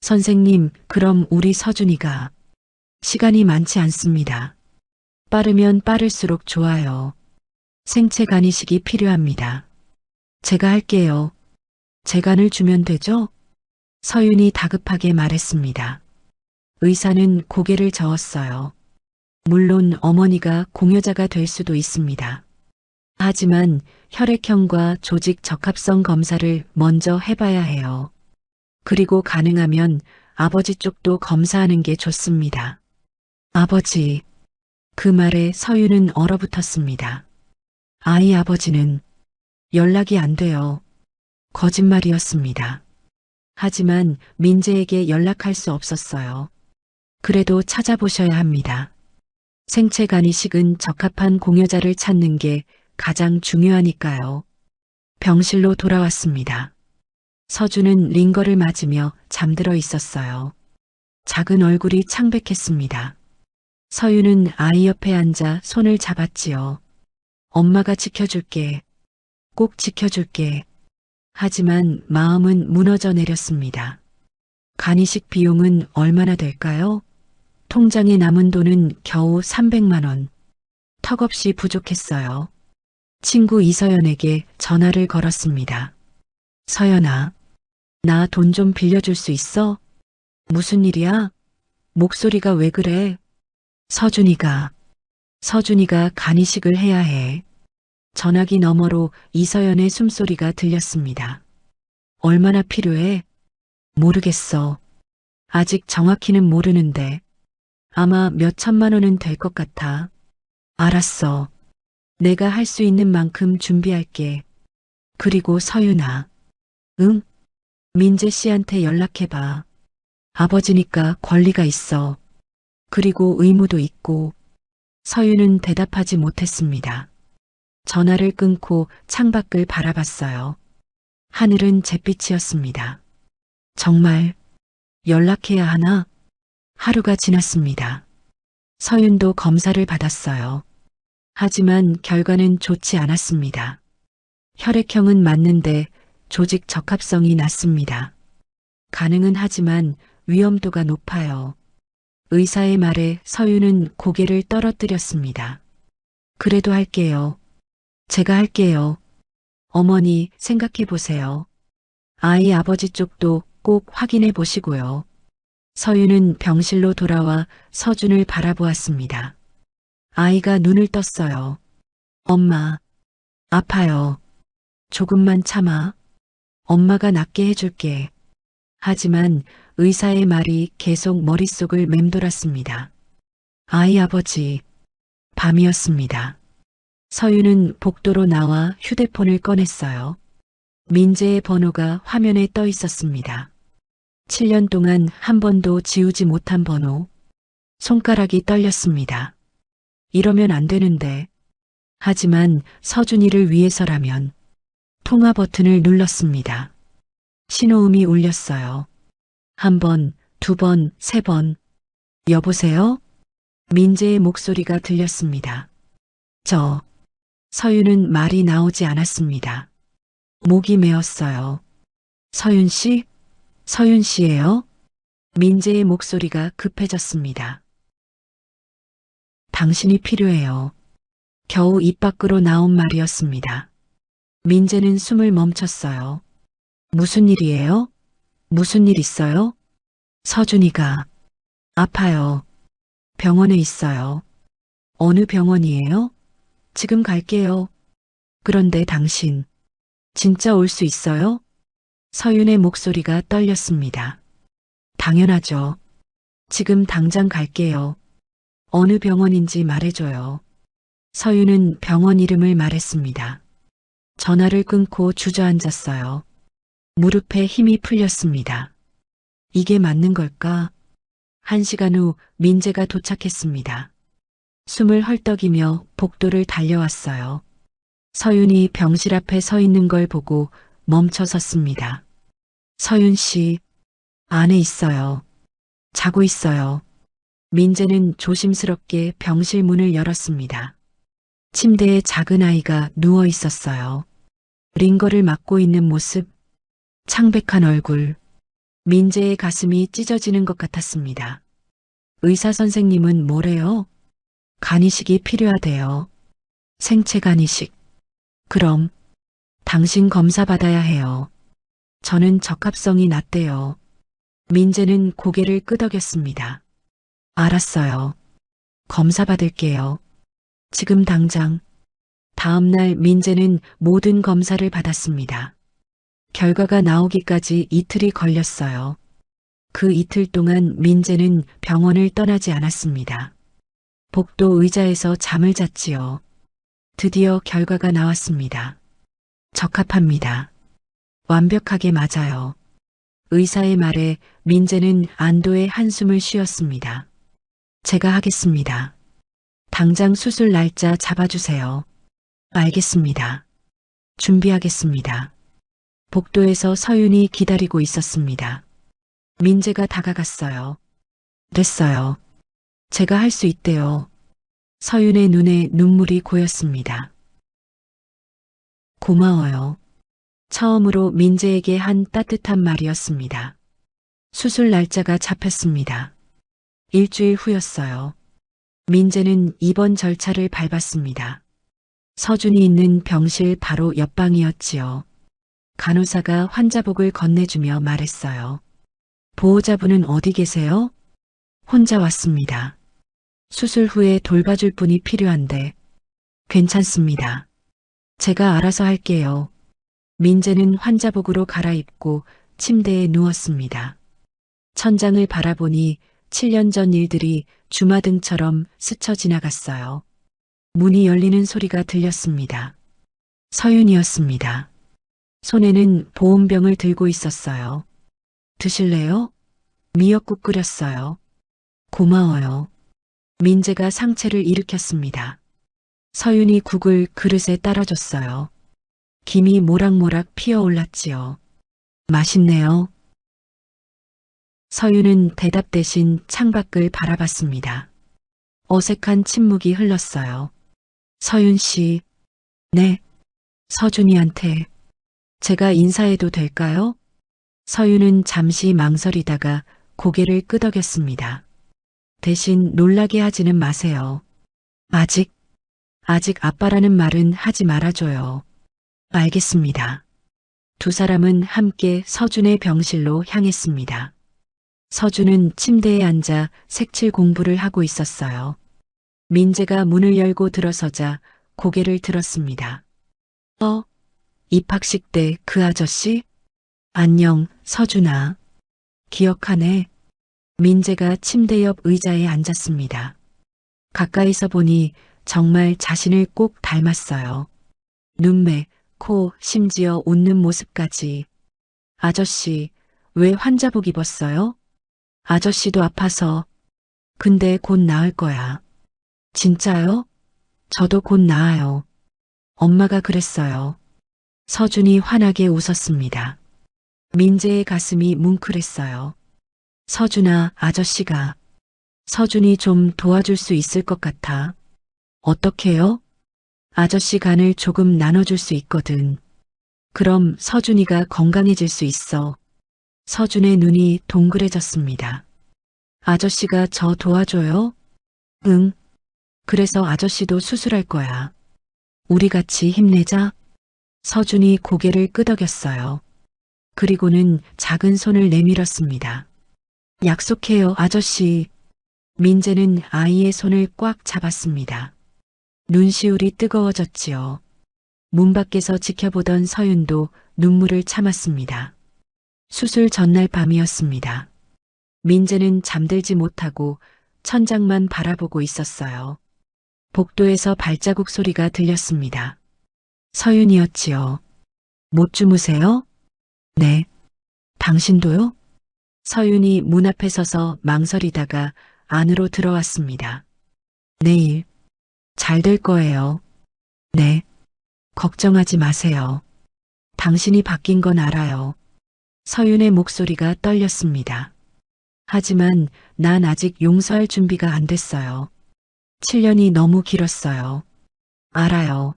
선생님, 그럼 우리 서준이가 시간이 많지 않습니다. 빠르면 빠를수록 좋아요. 생체 간이식이 필요합니다. 제가 할게요. 제 간을 주면 되죠? 서윤이 다급하게 말했습니다. 의사는 고개를 저었어요. 물론 어머니가 공여자가 될 수도 있습니다. 하지만 혈액형과 조직 적합성 검사를 먼저 해봐야 해요. 그리고 가능하면 아버지 쪽도 검사하는 게 좋습니다. 아버지. 그 말에 서윤은 얼어붙었습니다. 아이 아버지는 연락이 안 돼요. 거짓말이었습니다. 하지만 민재에게 연락할 수 없었어요. 그래도 찾아보셔야 합니다. 생체 간이식은 적합한 공여자를 찾는 게 가장 중요하니까요. 병실로 돌아왔습니다. 서준은 링거를 맞으며 잠들어 있었어요. 작은 얼굴이 창백했습니다. 서윤은 아이 옆에 앉아 손을 잡았지요. 엄마가 지켜줄게. 꼭 지켜줄게. 하지만 마음은 무너져 내렸습니다. 간이식 비용은 얼마나 될까요? 통장에 남은 돈은 겨우 300만 원. 턱없이 부족했어요. 친구 이서연에게 전화를 걸었습니다. 서연아, 나 돈 좀 빌려줄 수 있어? 무슨 일이야? 목소리가 왜 그래? 서준이가 간이식을 해야 해. 전화기 너머로 이서연의 숨소리가 들렸습니다. 얼마나 필요해? 모르겠어. 아직 정확히는 모르는데 아마 몇 천만 원은 될 것 같아. 알았어. 내가 할 수 있는 만큼 준비할게. 그리고 서윤아. 응? 민재 씨한테 연락해봐. 아버지니까 권리가 있어. 그리고 의무도 있고. 서윤은 대답하지 못했습니다. 전화를 끊고 창밖을 바라봤어요. 하늘은 잿빛이었습니다. 정말 연락해야 하나? 하루가 지났습니다. 서윤도 검사를 받았어요. 하지만 결과는 좋지 않았습니다. 혈액형은 맞는데 조직 적합성이 낮습니다. 가능은 하지만 위험도가 높아요. 의사의 말에 서윤은 고개를 떨어뜨렸습니다. 그래도 할게요. 제가 할게요. 어머니 생각해 보세요. 아이 아버지 쪽도 꼭 확인해 보시고요. 서윤은 병실로 돌아와 서준을 바라보았습니다. 아이가 눈을 떴어요. 엄마, 아파요. 조금만 참아. 엄마가 낫게 해줄게. 하지만 의사의 말이 계속 머릿속을 맴돌았습니다. 아이 아버지, 밤이었습니다. 서윤은 복도로 나와 휴대폰을 꺼냈어요. 민재의 번호가 화면에 떠 있었습니다. 7년 동안 한 번도 지우지 못한 번호. 손가락이 떨렸습니다. 이러면 안 되는데. 하지만 서준이를 위해서라면 통화 버튼을 눌렀습니다. 신호음이 울렸어요. 1번, 2번, 3번. 여보세요? 민재의 목소리가 들렸습니다. 서윤은 말이 나오지 않았습니다. 목이 메었어요. 서윤 씨? 서윤 씨예요? 민재의 목소리가 급해졌습니다. 당신이 필요해요. 겨우 입 밖으로 나온 말이었습니다. 민재는 숨을 멈췄어요. 무슨 일이에요? 무슨 일 있어요? 서준이가 아파요. 병원에 있어요. 어느 병원이에요? 지금 갈게요. 그런데 당신 진짜 올 수 있어요? 서윤의 목소리가 떨렸습니다. 당연하죠. 지금 당장 갈게요. 어느 병원인지 말해줘요. 서윤은 병원 이름을 말했습니다. 전화를 끊고 주저앉았어요. 무릎에 힘이 풀렸습니다. 이게 맞는 걸까? 1시간 후 민재가 도착했습니다. 숨을 헐떡이며 복도를 달려왔어요. 서윤이 병실 앞에 서 있는 걸 보고 멈춰 섰습니다. 서윤 씨, 안에 있어요. 자고 있어요. 민재는 조심스럽게 병실 문을 열었습니다. 침대에 작은 아이가 누워 있었어요. 링거를 맞고 있는 모습, 창백한 얼굴, 민재의 가슴이 찢어지는 것 같았습니다. 의사 선생님은 뭐래요? 간이식이 필요하대요. 생체 간이식. 그럼 당신 검사 받아야 해요. 저는 적합성이 낮대요. 민재는 고개를 끄덕였습니다. 알았어요. 검사 받을게요. 지금 당장. 다음 날 민재는 모든 검사를 받았습니다. 결과가 나오기까지 이틀이 걸렸어요. 그 이틀 동안 민재는 병원을 떠나지 않았습니다. 복도 의자에서 잠을 잤지요. 드디어 결과가 나왔습니다. 적합합니다. 완벽하게 맞아요. 의사의 말에 민재는 안도의 한숨을 쉬었습니다. 제가 하겠습니다. 당장 수술 날짜 잡아주세요. 알겠습니다. 준비하겠습니다. 복도에서 서윤이 기다리고 있었습니다. 민재가 다가갔어요. 됐어요. 제가 할 수 있대요. 서윤의 눈에 눈물이 고였습니다. 고마워요. 처음으로 민재에게 한 따뜻한 말이었습니다. 수술 날짜가 잡혔습니다. 일주일 후였어요. 민재는 입원 절차를 밟았습니다. 서준이 있는 병실 바로 옆방이었지요. 간호사가 환자복을 건네주며 말했어요. 보호자분은 어디 계세요? 혼자 왔습니다. 수술 후에 돌봐줄 분이 필요한데. 괜찮습니다. 제가 알아서 할게요. 민재는 환자복으로 갈아입고 침대에 누웠습니다. 천장을 바라보니 7년 전 일들이 주마등처럼 스쳐 지나갔어요. 문이 열리는 소리가 들렸습니다. 서윤이었습니다. 손에는 보온병을 들고 있었어요. 드실래요? 미역국 끓였어요. 고마워요. 민재가 상체를 일으켰습니다. 서윤이 국을 그릇에 따라줬어요. 김이 모락모락 피어올랐지요. 맛있네요. 서윤은 대답 대신 창밖을 바라봤습니다. 어색한 침묵이 흘렀어요. 서윤 씨, 네, 서준이한테 제가 인사해도 될까요? 서윤은 잠시 망설이다가 고개를 끄덕였습니다. 대신 놀라게 하지는 마세요. 아직 아빠라는 말은 하지 말아줘요. 알겠습니다. 두 사람은 함께 서준의 병실로 향했습니다. 서준은 침대에 앉아 색칠 공부를 하고 있었어요. 민재가 문을 열고 들어서자 고개를 들었습니다. 입학식 때 그 아저씨? 안녕, 서준아. 기억하네. 민재가 침대 옆 의자에 앉았습니다. 가까이서 보니 정말 자신을 꼭 닮았어요. 눈매, 코, 심지어 웃는 모습까지. 아저씨, 왜 환자복 입었어요? 아저씨도 아파서. 근데 곧 나을 거야. 진짜요? 저도 곧 나아요. 엄마가 그랬어요. 서준이 환하게 웃었습니다. 민재의 가슴이 뭉클했어요. 서준아, 아저씨가. 서준이 좀 도와줄 수 있을 것 같아. 어떻게요? 아저씨 간을 조금 나눠줄 수 있거든. 그럼 서준이가 건강해질 수 있어. 서준의 눈이 동그래졌습니다. 아저씨가 저 도와줘요? 응. 그래서 아저씨도 수술할 거야. 우리 같이 힘내자. 서준이 고개를 끄덕였어요. 그리고는 작은 손을 내밀었습니다. 약속해요, 아저씨. 민재는 아이의 손을 꽉 잡았습니다. 눈시울이 뜨거워졌지요. 문 밖에서 지켜보던 서윤도 눈물을 참았습니다. 수술 전날 밤이었습니다. 민재는 잠들지 못하고 천장만 바라보고 있었어요. 복도에서 발자국 소리가 들렸습니다. 서윤이었지요. 못 주무세요? 네. 당신도요? 서윤이 문 앞에 서서 망설이다가 안으로 들어왔습니다. 내일 잘 될 거예요. 네. 걱정하지 마세요. 당신이 바뀐 건 알아요. 서윤의 목소리가 떨렸습니다. 하지만 난 아직 용서할 준비가 안 됐어요. 7년이 너무 길었어요. 알아요.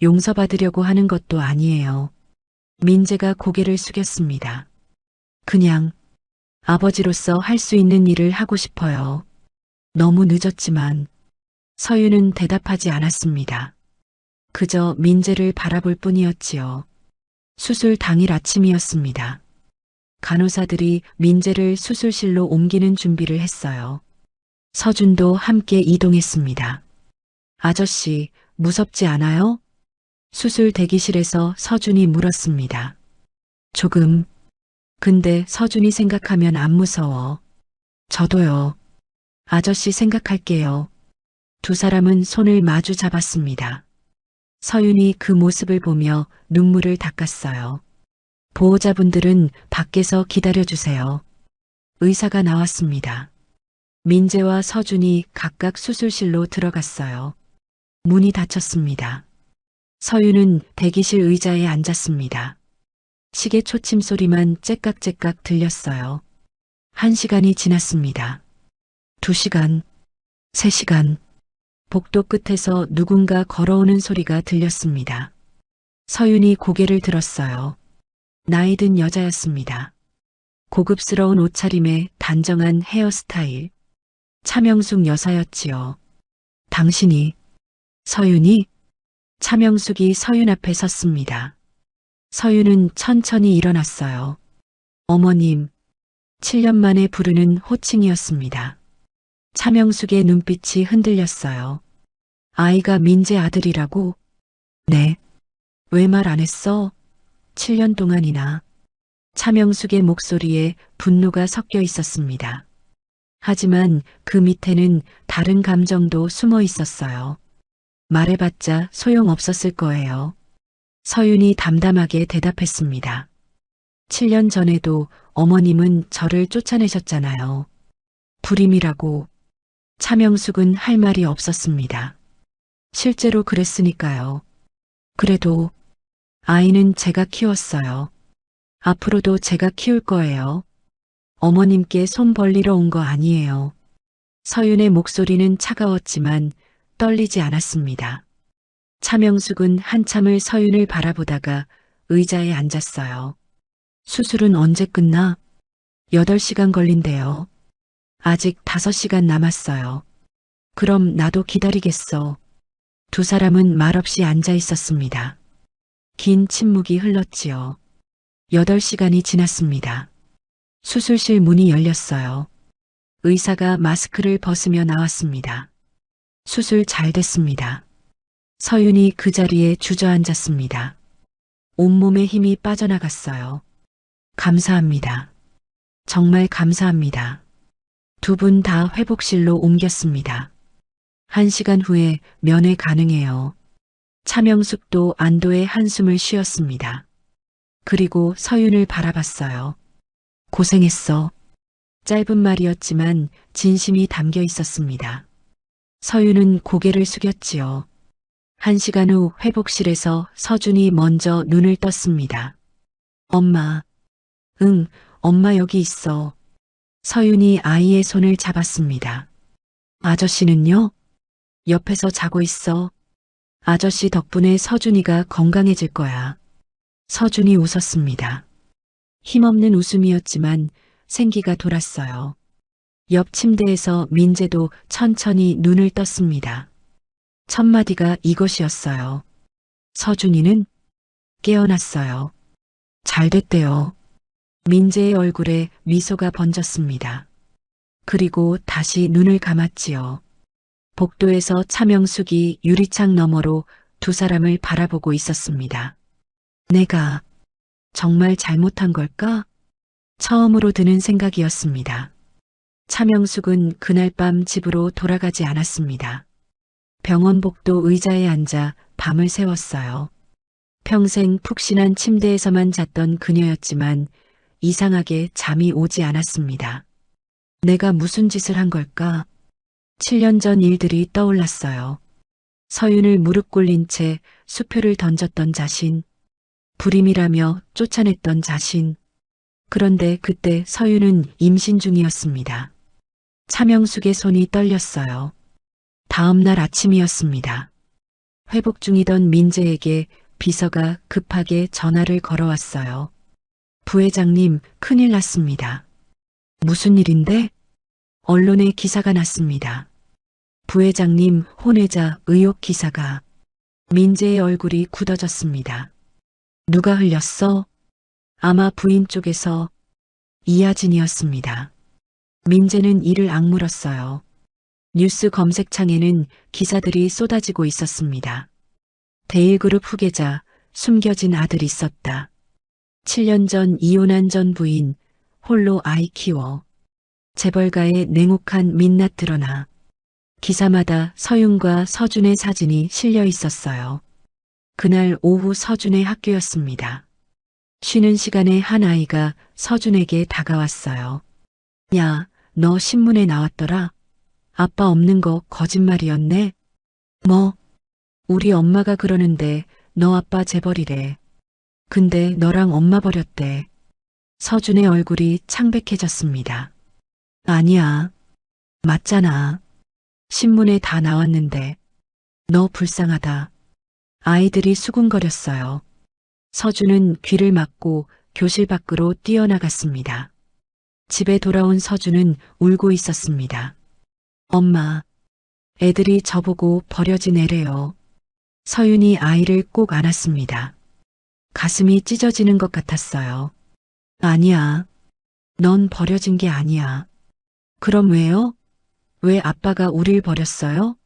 용서받으려고 하는 것도 아니에요. 민재가 고개를 숙였습니다. 그냥 아버지로서 할 수 있는 일을 하고 싶어요. 너무 늦었지만 서윤은 대답하지 않았습니다. 그저 민재를 바라볼 뿐이었지요. 수술 당일 아침이었습니다. 간호사들이 민재를 수술실로 옮기는 준비를 했어요. 서준도 함께 이동했습니다. 아저씨, 무섭지 않아요? 수술 대기실에서 서준이 물었습니다. 조금. 근데 서준이 생각하면 안 무서워. 저도요. 아저씨 생각할게요. 두 사람은 손을 마주 잡았습니다. 서윤이 그 모습을 보며 눈물을 닦았어요. 보호자분들은 밖에서 기다려주세요. 의사가 나왔습니다. 민재와 서준이 각각 수술실로 들어갔어요. 문이 닫혔습니다. 서윤은 대기실 의자에 앉았습니다. 시계 초침 소리만 째깍째깍 들렸어요. 1시간이 지났습니다. 2시간, 3시간. 복도 끝에서 누군가 걸어오는 소리가 들렸습니다. 서윤이 고개를 들었어요. 나이 든 여자였습니다. 고급스러운 옷차림에 단정한 헤어스타일. 차명숙 여사였지요. 당신이, 서윤이? 차명숙이 서윤 앞에 섰습니다. 서윤은 천천히 일어났어요. 어머님, 7년 만에 부르는 호칭이었습니다. 차명숙의 눈빛이 흔들렸어요. 아이가 민재 아들이라고? 네. 왜 말 안 했어? 7년 동안이나. 차명숙의 목소리에 분노가 섞여 있었습니다. 하지만 그 밑에는 다른 감정도 숨어 있었어요. 말해봤자 소용없었을 거예요. 서윤이 담담하게 대답했습니다. 7년 전에도 어머님은 저를 쫓아내셨잖아요. 불임이라고. 차명숙은 할 말이 없었습니다. 실제로 그랬으니까요. 그래도 아이는 제가 키웠어요. 앞으로도 제가 키울 거예요. 어머님께 손 벌리러 온 거 아니에요. 서윤의 목소리는 차가웠지만 떨리지 않았습니다. 차명숙은 한참을 서윤을 바라보다가 의자에 앉았어요. 수술은 언제 끝나? 8시간 걸린대요. 아직 5시간 남았어요. 그럼 나도 기다리겠어. 두 사람은 말없이 앉아 있었습니다. 긴 침묵이 흘렀지요. 8시간이 지났습니다. 수술실 문이 열렸어요. 의사가 마스크를 벗으며 나왔습니다. 수술 잘 됐습니다. 서윤이 그 자리에 주저앉았습니다. 온몸에 힘이 빠져나갔어요. 감사합니다. 정말 감사합니다. 두 분 다 회복실로 옮겼습니다. 1시간 후에 면회 가능해요. 차명숙도 안도의 한숨을 쉬었습니다. 그리고 서윤을 바라봤어요. 고생했어. 짧은 말이었지만 진심이 담겨 있었습니다. 서윤은 고개를 숙였지요. 1시간 후 회복실에서 서준이 먼저 눈을 떴습니다. 엄마. 응, 엄마 여기 있어. 서윤이 아이의 손을 잡았습니다. 아저씨는요? 옆에서 자고 있어. 아저씨 덕분에 서준이가 건강해질 거야. 서준이 웃었습니다. 힘없는 웃음이었지만 생기가 돌았어요. 옆 침대에서 민재도 천천히 눈을 떴습니다. 첫 마디가 이것이었어요. 서준이는 깨어났어요. 잘 됐대요. 민재의 얼굴에 미소가 번졌습니다. 그리고 다시 눈을 감았지요. 복도에서 차명숙이 유리창 너머로 두 사람을 바라보고 있었습니다. 내가 정말 잘못한 걸까? 처음으로 드는 생각이었습니다. 차명숙은 그날 밤 집으로 돌아가지 않았습니다. 병원 복도 의자에 앉아 밤을 새웠어요. 평생 푹신한 침대에서만 잤던 그녀였지만 이상하게 잠이 오지 않았습니다. 내가 무슨 짓을 한 걸까? 7년 전 일들이 떠올랐어요. 서윤을 무릎 꿇린 채 수표를 던졌던 자신, 불임이라며 쫓아냈던 자신. 그런데 그때 서윤은 임신 중이었습니다. 차명숙의 손이 떨렸어요. 다음 날 아침이었습니다. 회복 중이던 민재에게 비서가 급하게 전화를 걸어왔어요. 부회장님, 큰일 났습니다. 무슨 일인데? 언론에 기사가 났습니다. 부회장님 혼외자 의혹 기사가. 민재의 얼굴이 굳어졌습니다. 누가 흘렸어? 아마 부인 쪽에서. 이하진이었습니다. 민재는 이를 악물었어요. 뉴스 검색창에는 기사들이 쏟아지고 있었습니다. 대일그룹 후계자, 숨겨진 아들 있었다. 7년 전 이혼한 전 부인, 홀로 아이 키워. 재벌가의 냉혹한 민낯 드러나. 기사마다 서윤과 서준의 사진이 실려 있었어요. 그날 오후 서준의 학교였습니다. 쉬는 시간에 한 아이가 서준에게 다가왔어요. 야, 너 신문에 나왔더라? 아빠 없는 거 거짓말이었네? 뭐? 우리 엄마가 그러는데 너 아빠 재벌이래. 근데 너랑 엄마 버렸대. 서준의 얼굴이 창백해졌습니다. 아니야. 맞잖아. 신문에 다 나왔는데. 너 불쌍하다. 아이들이 수군거렸어요. 서준은 귀를 막고 교실 밖으로 뛰어나갔습니다. 집에 돌아온 서준은 울고 있었습니다. 엄마, 애들이 저보고 버려진 애래요. 서윤이 아이를 꼭 안았습니다. 가슴이 찢어지는 것 같았어요. 아니야. 넌 버려진 게 아니야. 그럼 왜요? 왜 아빠가 우릴 버렸어요?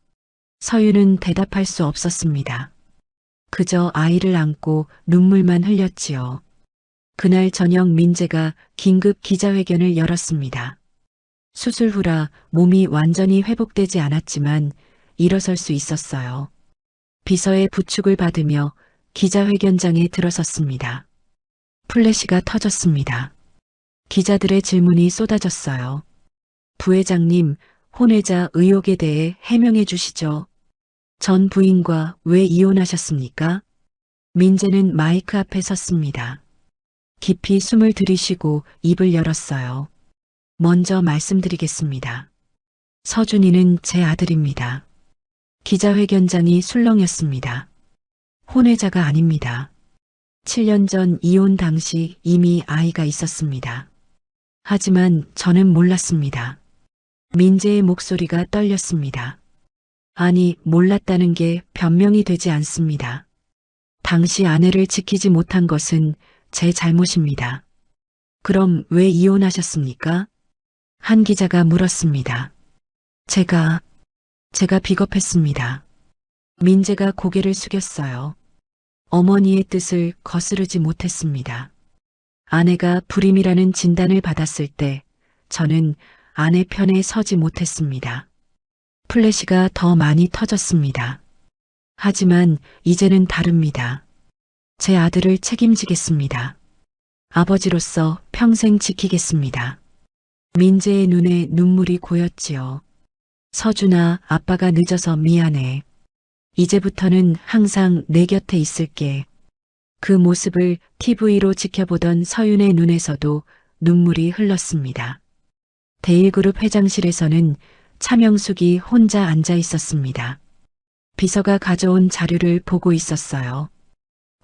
서윤은 대답할 수 없었습니다. 그저 아이를 안고 눈물만 흘렸지요. 그날 저녁 민재가 긴급 기자회견을 열었습니다. 수술 후라 몸이 완전히 회복되지 않았지만 일어설 수 있었어요. 비서의 부축을 받으며 기자회견장에 들어섰습니다. 플래시가 터졌습니다. 기자들의 질문이 쏟아졌어요. 부회장님, 혼외자 의혹에 대해 해명해 주시죠. 전 부인과 왜 이혼하셨습니까? 민재는 마이크 앞에 섰습니다. 깊이 숨을 들이쉬고 입을 열었어요. 먼저 말씀드리겠습니다. 서준이는 제 아들입니다. 기자회견장이 술렁였습니다. 혼외자가 아닙니다. 7년 전 이혼 당시 이미 아이가 있었습니다. 하지만 저는 몰랐습니다. 민재의 목소리가 떨렸습니다. 아니, 몰랐다는 게 변명이 되지 않습니다. 당시 아내를 지키지 못한 것은 제 잘못입니다. 그럼 왜 이혼하셨습니까? 한 기자가 물었습니다. 제가 비겁했습니다. 민재가 고개를 숙였어요. 어머니의 뜻을 거스르지 못했습니다. 아내가 불임이라는 진단을 받았을 때 저는 아내 편에 서지 못했습니다. 플래시가 더 많이 터졌습니다. 하지만 이제는 다릅니다. 제 아들을 책임지겠습니다. 아버지로서 평생 지키겠습니다. 민재의 눈에 눈물이 고였지요. 서준아, 아빠가 늦어서 미안해. 이제부터는 항상 내 곁에 있을게. 그 모습을 TV로 지켜보던 서윤의 눈에서도 눈물이 흘렀습니다. 대일그룹 회장실에서는 차명숙이 혼자 앉아 있었습니다. 비서가 가져온 자료를 보고 있었어요.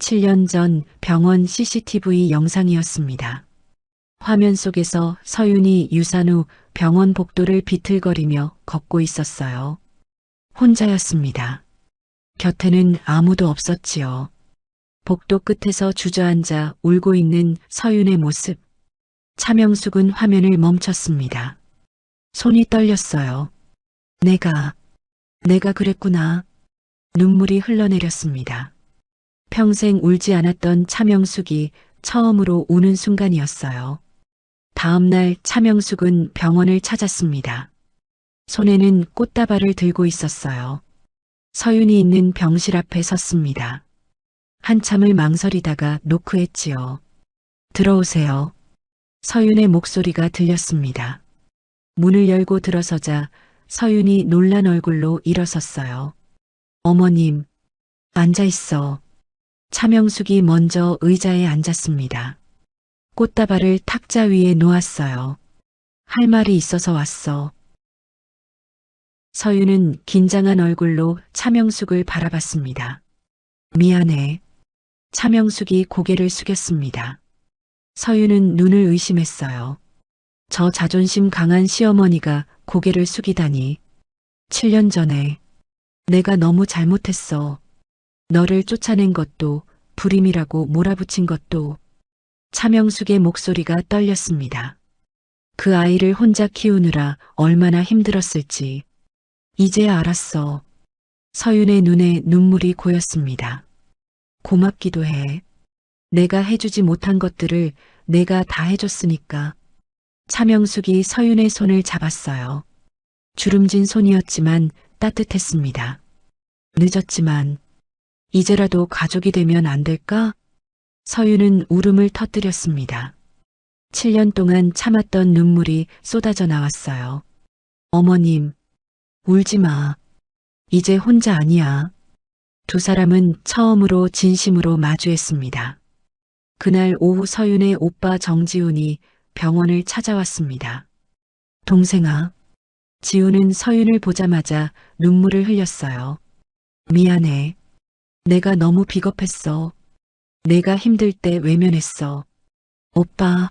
7년 전 병원 CCTV 영상이었습니다. 화면 속에서 서윤이 유산 후 병원 복도를 비틀거리며 걷고 있었어요. 혼자였습니다. 곁에는 아무도 없었지요. 복도 끝에서 주저앉아 울고 있는 서윤의 모습. 차명숙은 화면을 멈췄습니다. 손이 떨렸어요. 내가 그랬구나. 눈물이 흘러내렸습니다. 평생 울지 않았던 차명숙이 처음으로 우는 순간이었어요. 다음 날 차명숙은 병원을 찾았습니다. 손에는 꽃다발을 들고 있었어요. 서윤이 있는 병실 앞에 섰습니다. 한참을 망설이다가 노크했지요. 들어오세요. 서윤의 목소리가 들렸습니다. 문을 열고 들어서자 서윤이 놀란 얼굴로 일어섰어요. 어머님, 앉아 있어. 차명숙이 먼저 의자에 앉았습니다. 꽃다발을 탁자 위에 놓았어요. 할 말이 있어서 왔어. 서윤은 긴장한 얼굴로 차명숙을 바라봤습니다. 미안해. 차명숙이 고개를 숙였습니다. 서윤은 눈을 의심했어요. 저 자존심 강한 시어머니가 고개를 숙이다니. 7년 전에 내가 너무 잘못했어. 너를 쫓아낸 것도 불임이라고 몰아붙인 것도. 차명숙의 목소리가 떨렸습니다. 그 아이를 혼자 키우느라 얼마나 힘들었을지. 이제야 알았어. 서윤의 눈에 눈물이 고였습니다. 고맙기도 해. 내가 해주지 못한 것들을 내가 다 해줬으니까. 차명숙이 서윤의 손을 잡았어요. 주름진 손이었지만 따뜻했습니다. 늦었지만 이제라도 가족이 되면 안 될까? 서윤은 울음을 터뜨렸습니다. 7년 동안 참았던 눈물이 쏟아져 나왔어요. 어머님, 울지 마. 이제 혼자 아니야. 두 사람은 처음으로 진심으로 마주했습니다. 그날 오후 서윤의 오빠 정지훈이 병원을 찾아왔습니다. 동생아. 지훈은 서윤을 보자마자 눈물을 흘렸어요. 미안해. 내가 너무 비겁했어. 내가 힘들 때 외면했어. 오빠,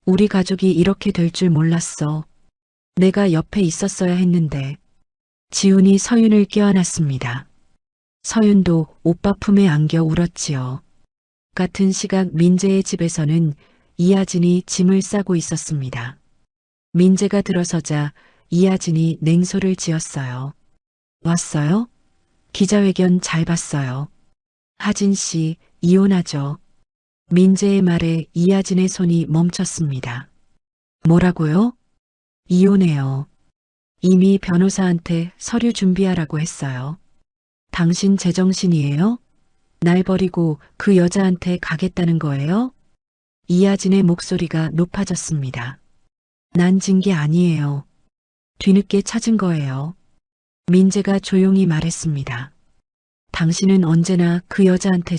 우리 가족이 이렇게 될 줄 몰랐어. 내가 옆에 있었어야 했는데. 지훈이 서윤을 껴안았습니다. 서윤도 오빠 품에 안겨 울었지요. 같은 시각 민재의 집에서는 이하진이 짐을 싸고 있었습니다. 민재가 들어서자 이하진이 냉소를 지었어요. 왔어요? 기자회견 잘 봤어요. 하진 씨, 이혼하죠. 민재의 말에 이하진의 손이 멈췄습니다. 뭐라고요? 이혼해요. 이미 변호사한테 서류 준비하라고 했어요. 당신 제정신이에요? 날 버리고 그 여자한테 가겠다는 거예요? 이하진의 목소리가 높아졌습니다. 난 진 게 아니에요. 뒤늦게 찾은 거예요. 민재가 조용히 말했습니다. 당신은 언제나 그 여자한테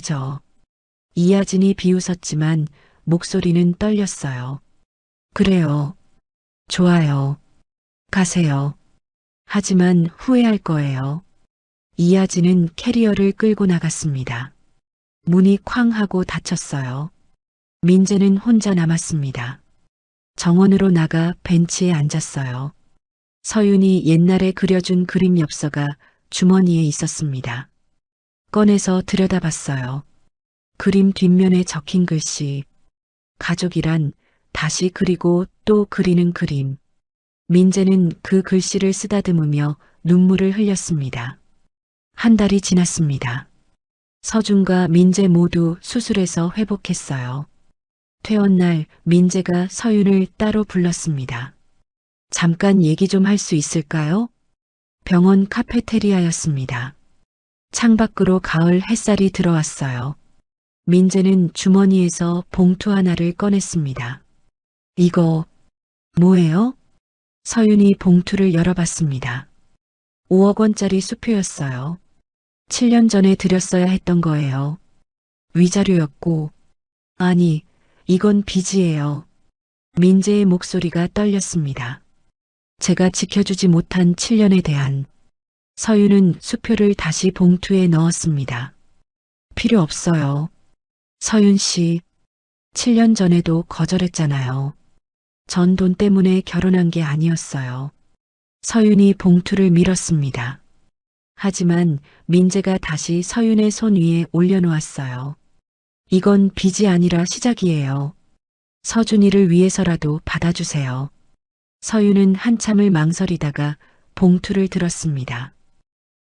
이하진이 비웃었지만 목소리는 떨렸어요. 그래요. 좋아요. 가세요. 하지만 후회할 거예요. 이하진은 캐리어를 끌고 나갔습니다. 문이 쾅 하고 닫혔어요. 민재는 혼자 남았습니다. 정원으로 나가 벤치에 앉았어요. 서윤이 옛날에 그려준 그림 엽서가 주머니에 있었습니다. 꺼내서 들여다봤어요. 그림 뒷면에 적힌 글씨. 가족이란 다시 그리고 또 그리는 그림. 민재는 그 글씨를 쓰다듬으며 눈물을 흘렸습니다. 한 달이 지났습니다. 서준과 민재 모두 수술해서 회복했어요. 퇴원날 민재가 서윤을 따로 불렀습니다. 잠깐 얘기 좀 할 수 있을까요? 병원 카페테리아였습니다. 창밖으로 가을 햇살이 들어왔어요. 민재는 주머니에서 봉투 하나를 꺼냈습니다. 이거 뭐예요? 서윤이 봉투를 열어봤습니다. 5억 원짜리 수표였어요. 7년 전에 드렸어야 했던 거예요. 위자료였고, 아니, 이건 빚이에요. 민재의 목소리가 떨렸습니다. 제가 지켜주지 못한 7년에 대한. 서윤은 수표를 다시 봉투에 넣었습니다. 필요 없어요. 서윤 씨, 7년 전에도 거절했잖아요. 전 돈 때문에 결혼한 게 아니었어요. 서윤이 봉투를 밀었습니다. 하지만 민재가 다시 서윤의 손 위에 올려놓았어요. 이건 빚이 아니라 시작이에요. 서준이를 위해서라도 받아주세요. 서윤은 한참을 망설이다가 봉투를 들었습니다.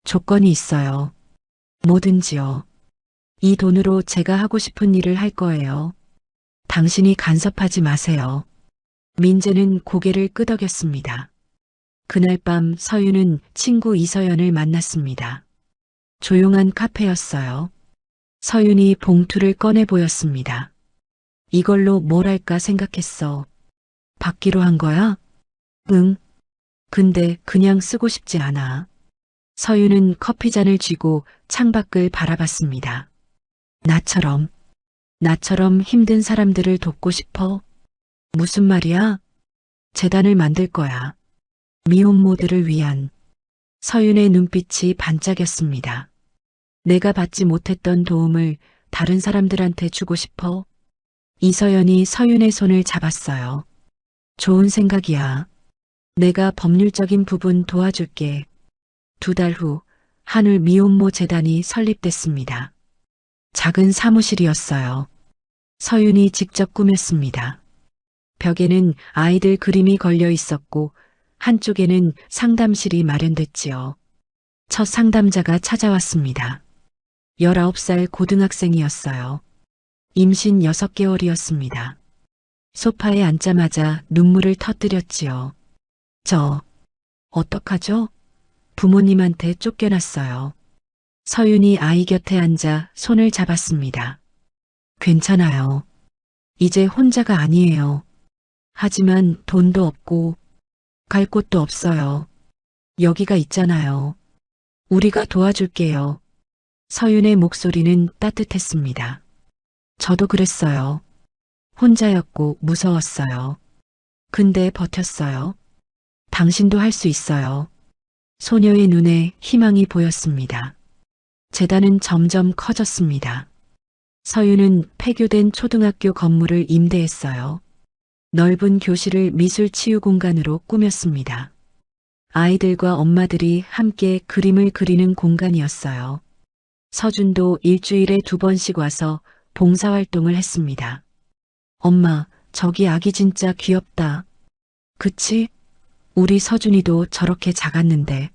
조건이 있어요. 뭐든지요. 이 돈으로 제가 하고 싶은 일을 할 거예요. 당신이 간섭하지 마세요. 민재는 고개를 끄덕였습니다. 그날 밤 서윤은 친구 이서연을 만났습니다. 조용한 카페였어요. 서윤이 봉투를 꺼내 보였습니다. 이걸로 뭘 할까 생각했어. 받기로 한 거야? 응. 근데 그냥 쓰고 싶지 않아. 서윤은 커피잔을 쥐고 창밖을 바라봤습니다. 나처럼 힘든 사람들을 돕고 싶어? 무슨 말이야? 재단을 만들 거야. 미혼모들을 위한. 서윤의 눈빛이 반짝였습니다. 내가 받지 못했던 도움을 다른 사람들한테 주고 싶어? 이서연이 서윤의 손을 잡았어요. 좋은 생각이야. 내가 법률적인 부분 도와줄게. 2달 후 한울 미혼모 재단이 설립됐습니다. 작은 사무실이었어요. 서윤이 직접 꾸몄습니다. 벽에는 아이들 그림이 걸려 있었고 한쪽에는 상담실이 마련됐지요. 첫 상담자가 찾아왔습니다. 19살 고등학생이었어요. 임신 6개월이었습니다. 소파에 앉자마자 눈물을 터뜨렸지요. 어떡하죠? 부모님한테 쫓겨났어요. 서윤이 아이 곁에 앉아 손을 잡았습니다. 괜찮아요. 이제 혼자가 아니에요. 하지만 돈도 없고 갈 곳도 없어요. 여기가 있잖아요. 우리가 도와줄게요. 서윤의 목소리는 따뜻했습니다. 저도 그랬어요. 혼자였고 무서웠어요. 근데 버텼어요. 당신도 할 수 있어요. 소녀의 눈에 희망이 보였습니다. 재단은 점점 커졌습니다. 서윤은 폐교된 초등학교 건물을 임대했어요. 넓은 교실을 미술 치유 공간으로 꾸몄습니다. 아이들과 엄마들이 함께 그림을 그리는 공간이었어요. 서준도 일주일에 2번씩 와서 봉사활동을 했습니다. 엄마, 저기 아기 진짜 귀엽다. 그치? 우리 서준이도 저렇게 작았는데.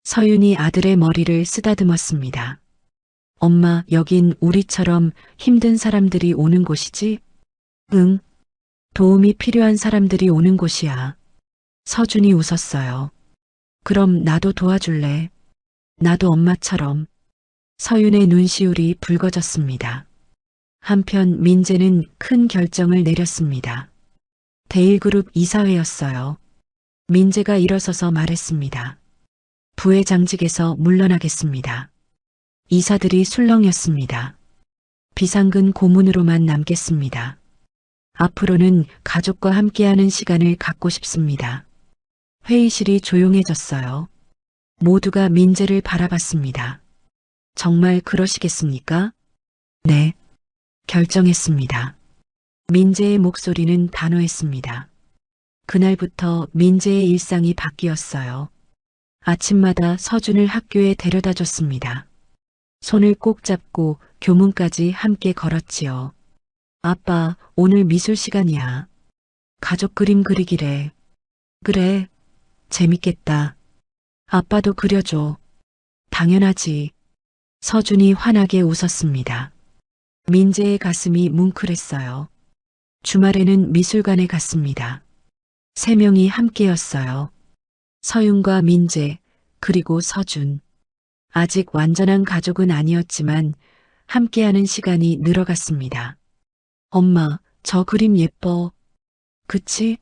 서윤이 아들의 머리를 쓰다듬었습니다. 엄마, 여긴 우리처럼 힘든 사람들이 오는 곳이지? 응. 도움이 필요한 사람들이 오는 곳이야. 서준이 웃었어요. 그럼 나도 도와줄래? 나도 엄마처럼. 서윤의 눈시울이 붉어졌습니다. 한편 민재는 큰 결정을 내렸습니다. 대일그룹 이사회였어요. 민재가 일어서서 말했습니다. 부회장직에서 물러나겠습니다. 이사들이 술렁였습니다. 비상근 고문으로만 남겠습니다. 앞으로는 가족과 함께하는 시간을 갖고 싶습니다. 회의실이 조용해졌어요. 모두가 민재를 바라봤습니다. 정말 그러시겠습니까? 네. 결정했습니다. 민재의 목소리는 단호했습니다. 그날부터 민재의 일상이 바뀌었어요. 아침마다 서준을 학교에 데려다 줬습니다. 손을 꼭 잡고 교문까지 함께 걸었지요. 아빠, 오늘 미술 시간이야. 가족 그림 그리기래. 그래, 재밌겠다. 아빠도 그려줘. 당연하지. 서준이 환하게 웃었습니다. 민재의 가슴이 뭉클했어요. 주말에는 미술관에 갔습니다. 3명이 함께였어요. 서윤과 민재, 그리고 서준. 아직 완전한 가족은 아니었지만 함께하는 시간이 늘어갔습니다. 엄마, 저 그림 예뻐. 그치?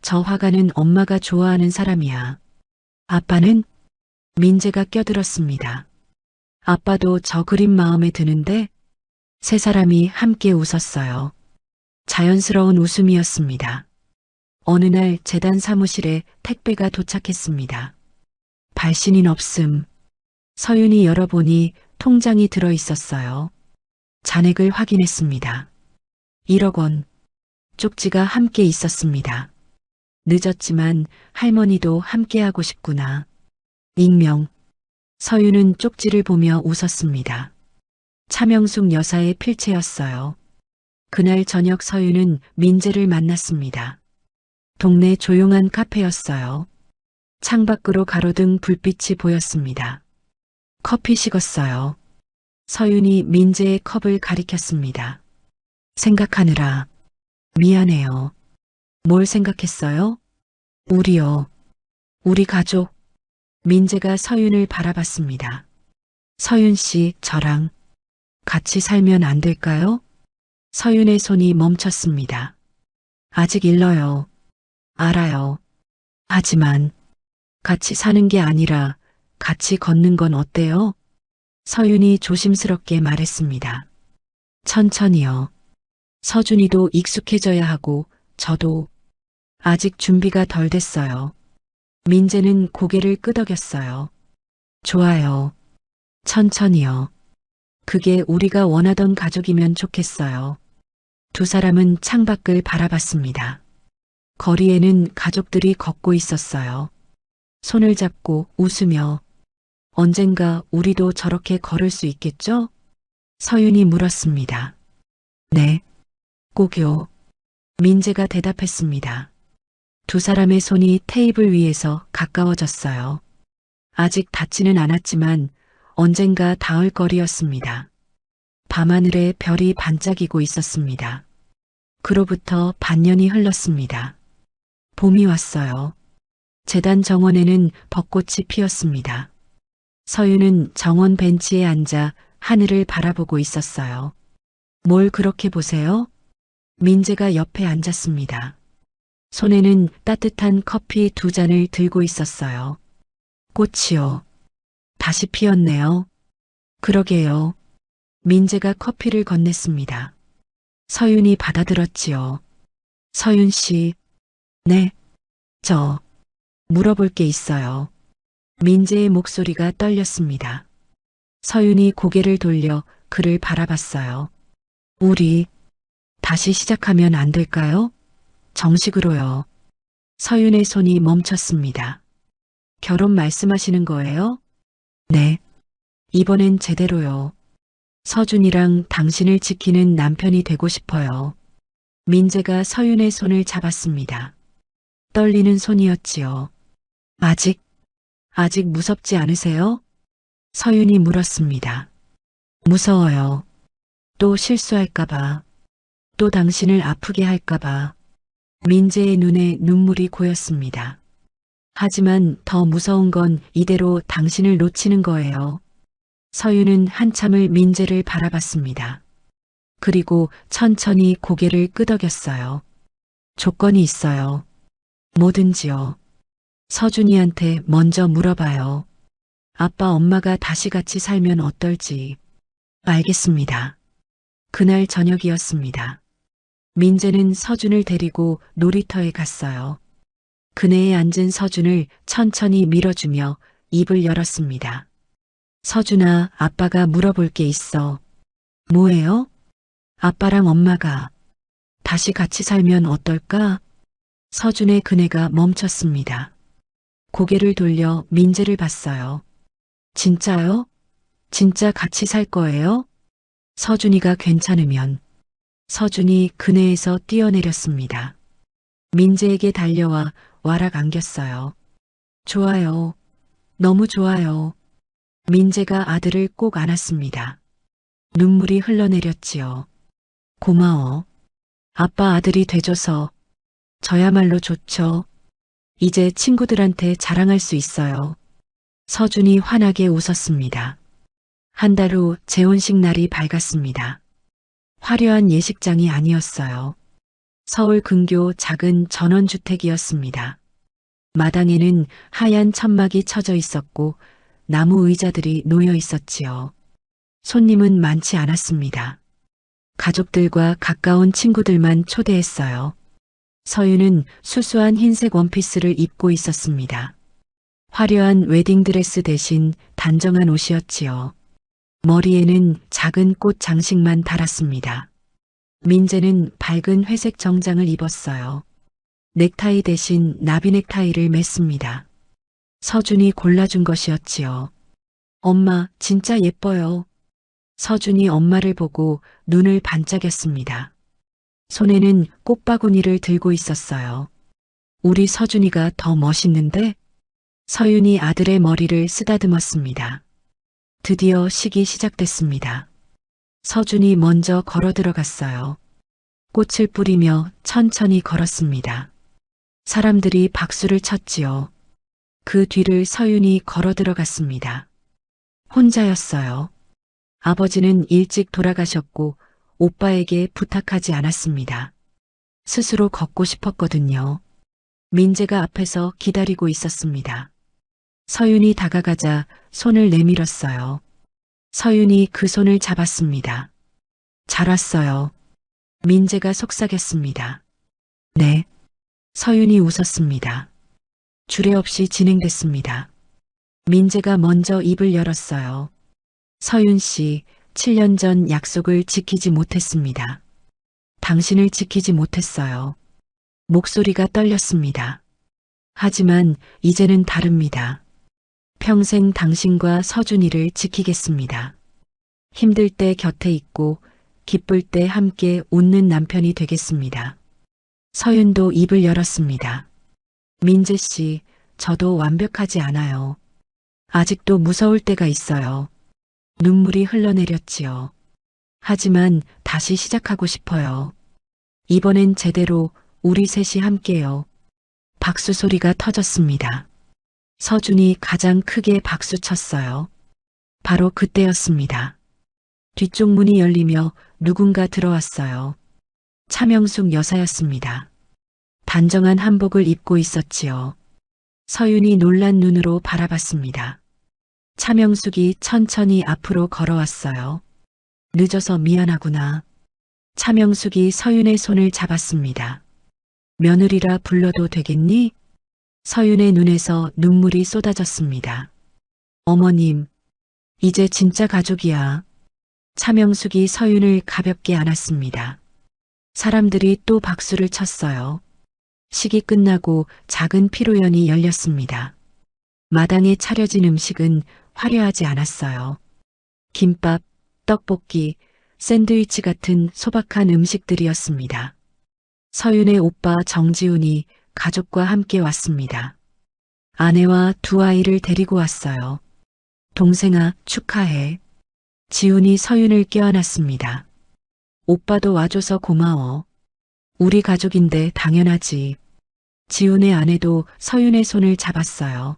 저 화가는 엄마가 좋아하는 사람이야. 아빠는? 민재가 껴들었습니다. 아빠도 저 그림 마음에 드는데? 3사람이 함께 웃었어요. 자연스러운 웃음이었습니다. 어느 날 재단 사무실에 택배가 도착했습니다. 발신인 없음. 서윤이 열어보니 통장이 들어 있었어요. 잔액을 확인했습니다. 1억 원. 쪽지가 함께 있었습니다. 늦었지만 할머니도 함께하고 싶구나. 익명. 서윤은 쪽지를 보며 웃었습니다. 차명숙 여사의 필체였어요. 그날 저녁 서윤은 민재를 만났습니다. 동네 조용한 카페였어요. 창밖으로 가로등 불빛이 보였습니다. 커피 식었어요. 서윤이 민재의 컵을 가리켰습니다. 생각하느라 미안해요. 뭘 생각했어요? 우리요. 우리 가족. 민재가 서윤을 바라봤습니다. 서윤 씨, 저랑 같이 살면 안 될까요? 서윤의 손이 멈췄습니다. 아직 일러요. 알아요. 하지만 같이 사는 게 아니라 같이 걷는 건 어때요? 서윤이 조심스럽게 말했습니다. 천천히요. 서준이도 익숙해져야 하고 저도 아직 준비가 덜 됐어요. 민재는 고개를 끄덕였어요. 좋아요. 천천히요. 그게 우리가 원하던 가족이면 좋겠어요. 두 사람은 창밖을 바라봤습니다. 거리에는 가족들이 걷고 있었어요. 손을 잡고 웃으며 언젠가 우리도 저렇게 걸을 수 있겠죠? 서윤이 물었습니다. 네, 꼭요. 민재가 대답했습니다. 두 사람의 손이 테이블 위에서 가까워졌어요. 아직 닿지는 않았지만 언젠가 닿을 거리였습니다. 밤하늘에 별이 반짝이고 있었습니다. 그로부터 반년이 흘렀습니다. 봄이 왔어요. 재단 정원에는 벚꽃이 피었습니다. 서윤은 정원 벤치에 앉아 하늘을 바라보고 있었어요. 뭘 그렇게 보세요? 민재가 옆에 앉았습니다. 손에는 따뜻한 커피 2잔을 들고 있었어요. 꽃이요. 다시 피었네요. 그러게요. 민재가 커피를 건넸습니다. 서윤이 받아들었지요. 서윤 씨. 네. 저 물어볼 게 있어요. 민재의 목소리가 떨렸습니다. 서윤이 고개를 돌려 그를 바라봤어요. 우리 다시 시작하면 안 될까요? 정식으로요. 서윤의 손이 멈췄습니다. 결혼 말씀하시는 거예요? 네. 이번엔 제대로요. 서준이랑 당신을 지키는 남편이 되고 싶어요. 민재가 서윤의 손을 잡았습니다. 떨리는 손이었지요. 아직 무섭지 않으세요? 서윤이 물었습니다. 무서워요. 또 실수할까봐. 또 당신을 아프게 할까봐. 민재의 눈에 눈물이 고였습니다. 하지만 더 무서운 건 이대로 당신을 놓치는 거예요. 서윤은 한참을 민재를 바라봤습니다. 그리고 천천히 고개를 끄덕였어요. 조건이 있어요. 뭐든지요. 서준이한테 먼저 물어봐요. 아빠 엄마가 다시 같이 살면 어떨지. 알겠습니다. 그날 저녁이었습니다. 민재는 서준을 데리고 놀이터에 갔어요. 그네에 앉은 서준을 천천히 밀어주며 입을 열었습니다. 서준아, 아빠가 물어볼 게 있어. 뭐예요? 아빠랑 엄마가 다시 같이 살면 어떨까? 서준의 그네가 멈췄습니다. 고개를 돌려 민재를 봤어요. 진짜요? 진짜 같이 살 거예요? 서준이가 괜찮으면. 서준이 그네에서 뛰어내렸습니다. 민재에게 달려와 와락 안겼어요. 좋아요. 너무 좋아요. 민재가 아들을 꼭 안았습니다. 눈물이 흘러내렸지요. 고마워. 아빠 아들이 돼줘서 저야말로 좋죠. 이제 친구들한테 자랑할 수 있어요. 서준이 환하게 웃었습니다. 한 달 후 재혼식 날이 밝았습니다. 화려한 예식장이 아니었어요. 서울 근교 작은 전원주택이었습니다. 마당에는 하얀 천막이 쳐져 있었고 나무 의자들이 놓여 있었지요. 손님은 많지 않았습니다. 가족들과 가까운 친구들만 초대했어요. 서윤은 수수한 흰색 원피스를 입고 있었습니다. 화려한 웨딩드레스 대신 단정한 옷이었지요. 머리에는 작은 꽃 장식만 달았습니다. 민재는 밝은 회색 정장을 입었어요. 넥타이 대신 나비 넥타이를 맸습니다. 서준이 골라준 것이었지요. 엄마, 진짜 예뻐요. 서준이 엄마를 보고 눈을 반짝였습니다. 손에는 꽃바구니를 들고 있었어요. 우리 서준이가 더 멋있는데? 서윤이 아들의 머리를 쓰다듬었습니다. 드디어 식이 시작됐습니다. 서준이 먼저 걸어 들어갔어요. 꽃을 뿌리며 천천히 걸었습니다. 사람들이 박수를 쳤지요. 그 뒤를 서윤이 걸어 들어갔습니다. 혼자였어요. 아버지는 일찍 돌아가셨고 오빠에게 부탁하지 않았습니다. 스스로 걷고 싶었거든요. 민재가 앞에서 기다리고 있었습니다. 서윤이 다가가자 손을 내밀었어요. 서윤이 그 손을 잡았습니다. 잘 왔어요. 민재가 속삭였습니다. 네. 서윤이 웃었습니다. 주례없이 진행됐습니다. 민재가 먼저 입을 열었어요. 서윤 씨, 7년 전 약속을 지키지 못했습니다. 당신을 지키지 못했어요. 목소리가 떨렸습니다. 하지만 이제는 다릅니다. 평생 당신과 서준이를 지키겠습니다. 힘들 때 곁에 있고 기쁠 때 함께 웃는 남편이 되겠습니다. 서윤도 입을 열었습니다. 민재 씨, 저도 완벽하지 않아요. 아직도 무서울 때가 있어요. 눈물이 흘러내렸지요. 하지만 다시 시작하고 싶어요. 이번엔 제대로 우리 셋이 함께요. 박수 소리가 터졌습니다. 서준이 가장 크게 박수 쳤어요. 바로 그때였습니다. 뒤쪽 문이 열리며 누군가 들어왔어요. 차명숙 여사였습니다. 단정한 한복을 입고 있었지요. 서윤이 놀란 눈으로 바라봤습니다. 차명숙이 천천히 앞으로 걸어왔어요. 늦어서 미안하구나. 차명숙이 서윤의 손을 잡았습니다. 며느리라 불러도 되겠니? 서윤의 눈에서 눈물이 쏟아졌습니다. 어머님, 이제 진짜 가족이야. 차명숙이 서윤을 가볍게 안았습니다. 사람들이 또 박수를 쳤어요. 식이 끝나고 작은 피로연이 열렸습니다. 마당에 차려진 음식은 화려하지 않았어요. 김밥, 떡볶이, 샌드위치 같은 소박한 음식들이었습니다. 서윤의 오빠 정지훈이 가족과 함께 왔습니다. 아내와 두 아이를 데리고 왔어요. 동생아, 축하해. 지훈이 서윤을 껴안았습니다. 오빠도 와줘서 고마워. 우리 가족인데 당연하지. 지훈의 아내도 서윤의 손을 잡았어요.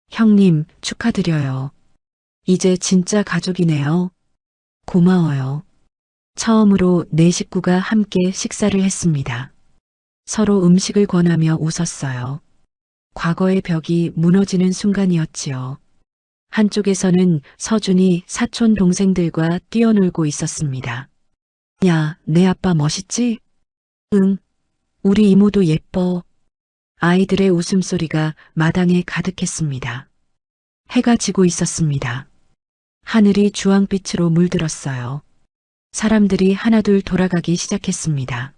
형님, 축하드려요. 이제 진짜 가족이네요. 고마워요. 처음으로 네 식구가 함께 식사를 했습니다. 서로 음식을 권하며 웃었어요. 과거의 벽이 무너지는 순간이었지요. 한쪽에서는 서준이 사촌 동생들과 뛰어놀고 있었습니다. 야, 내 아빠 멋있지? 응, 우리 이모도 예뻐. 아이들의 웃음소리가 마당에 가득했습니다. 해가 지고 있었습니다. 하늘이 주황빛으로 물들었어요. 사람들이 하나둘 돌아가기 시작했습니다.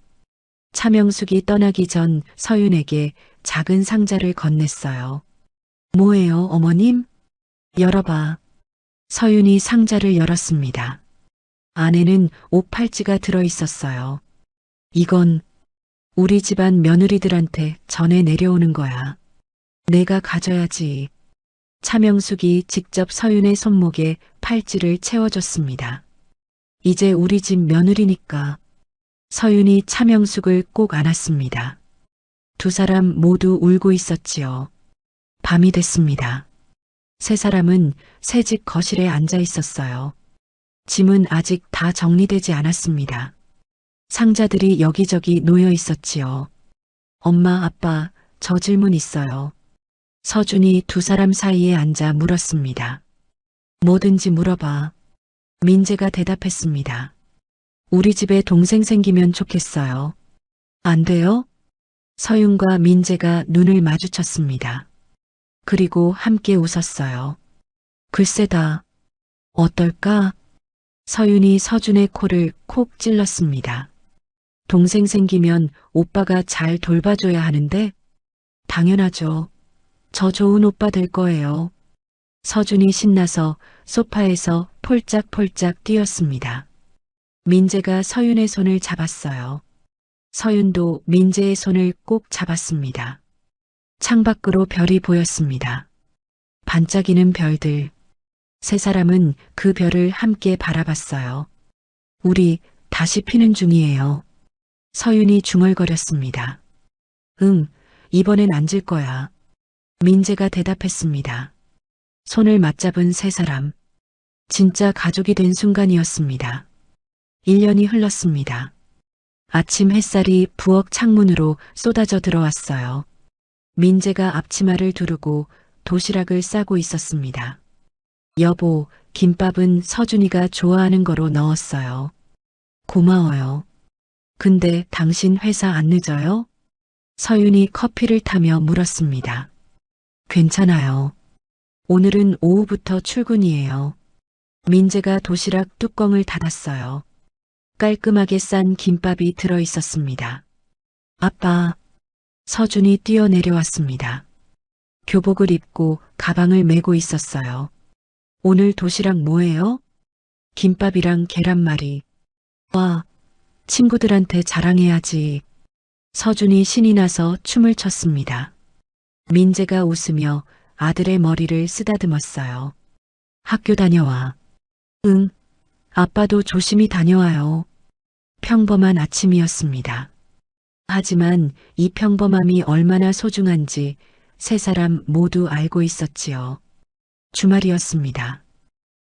차명숙이 떠나기 전 서윤에게 작은 상자를 건넸어요. 뭐예요, 어머님? 열어봐. 서윤이 상자를 열었습니다. 안에는 옷 팔찌가 들어 있었어요. 이건 우리 집안 며느리들한테 전해 내려오는 거야. 내가 가져야지. 차명숙이 직접 서윤의 손목에 팔찌를 채워줬습니다. 이제 우리 집 며느리니까. 서윤이 차명숙을 꼭 안았습니다. 두 사람 모두 울고 있었지요. 밤이 됐습니다. 세 사람은 새 집 거실에 앉아 있었어요. 짐은 아직 다 정리되지 않았습니다. 상자들이 여기저기 놓여 있었지요. 엄마, 아빠, 저 질문 있어요. 서준이 두 사람 사이에 앉아 물었습니다. 뭐든지 물어봐. 민재가 대답했습니다. 우리 집에 동생 생기면 좋겠어요. 안 돼요? 서윤과 민재가 눈을 마주쳤습니다. 그리고 함께 웃었어요. 글쎄다. 어떨까? 서윤이 서준의 코를 콕 찔렀습니다. 동생 생기면 오빠가 잘 돌봐줘야 하는데? 당연하죠. 저 좋은 오빠 될 거예요. 서준이 신나서 소파에서 폴짝폴짝 뛰었습니다. 민재가 서윤의 손을 잡았어요. 서윤도 민재의 손을 꼭 잡았습니다. 창밖으로 별이 보였습니다. 반짝이는 별들. 세 사람은 그 별을 함께 바라봤어요. 우리 다시 피는 중이에요. 서윤이 중얼거렸습니다. 응, 이번엔 안 질 거야. 민재가 대답했습니다. 손을 맞잡은 세 사람. 진짜 가족이 된 순간이었습니다. 1년이 흘렀습니다. 아침 햇살이 부엌 창문으로 쏟아져 들어왔어요. 민재가 앞치마를 두르고 도시락을 싸고 있었습니다. 여보, 김밥은 서준이가 좋아하는 거로 넣었어요. 고마워요. 근데 당신 회사 안 늦어요? 서윤이 커피를 타며 물었습니다. 괜찮아요. 오늘은 오후부터 출근이에요. 민재가 도시락 뚜껑을 닫았어요. 깔끔하게 싼 김밥이 들어 있었습니다. 아빠, 서준이 뛰어내려왔습니다. 교복을 입고 가방을 메고 있었어요. 오늘 도시락 뭐예요? 김밥이랑 계란말이. 와, 친구들한테 자랑해야지. 서준이 신이 나서 춤을 췄습니다. 민재가 웃으며 아들의 머리를 쓰다듬었어요. 학교 다녀와. 응, 아빠도 조심히 다녀와요. 평범한 아침이었습니다. 하지만 이 평범함이 얼마나 소중한지 세 사람 모두 알고 있었지요. 주말이었습니다.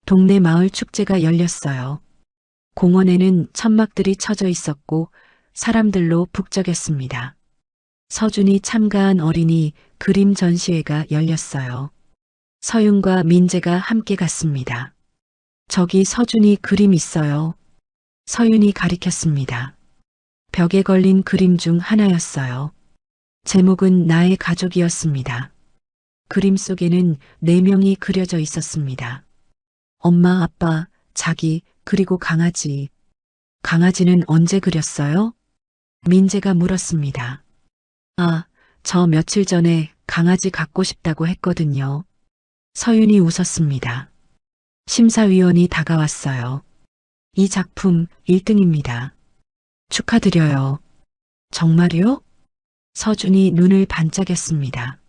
동네 마을 축제가 열렸어요. 공원에는 천막들이 쳐져 있었고 사람들로 북적였습니다. 서준이 참가한 어린이 그림 전시회가 열렸어요. 서윤과 민재가 함께 갔습니다. 저기 서준이 그림 있어요. 서윤이 가리켰습니다. 벽에 걸린 그림 중 하나였어요. 제목은 나의 가족이었습니다. 그림 속에는 4명이 그려져 있었습니다. 엄마, 아빠, 자기, 그리고 강아지. 강아지는 언제 그렸어요? 민재가 물었습니다. 아, 저 며칠 전에 강아지 갖고 싶다고 했거든요. 서윤이 웃었습니다. 심사위원이 다가왔어요. 이 작품 1등입니다. 축하드려요. 정말요? 서준이 눈을 반짝였습니다.